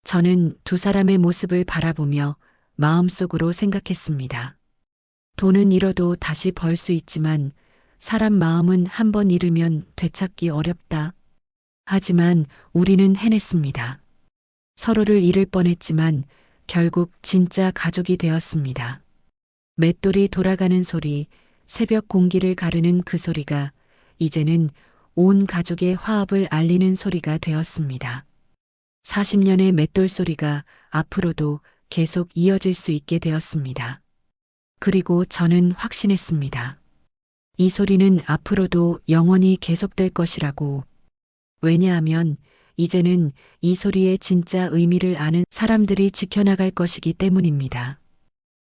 저는 두 사람의 모습을 바라보며 마음속으로 생각했습니다. 돈은 잃어도 다시 벌 수 있지만 사람 마음은 한 번 잃으면 되찾기 어렵다. 하지만 우리는 해냈습니다. 서로를 잃을 뻔했지만 결국 진짜 가족이 되었습니다. 맷돌이 돌아가는 소리, 새벽 공기를 가르는 그 소리가 이제는 온 가족의 화합을 알리는 소리가 되었습니다. 40년의 맷돌 소리가 앞으로도 계속 이어질 수 있게 되었습니다. 그리고 저는 확신했습니다. 이 소리는 앞으로도 영원히 계속될 것이라고. 왜냐하면 이제는 이 소리의 진짜 의미를 아는 사람들이 지켜나갈 것이기 때문입니다.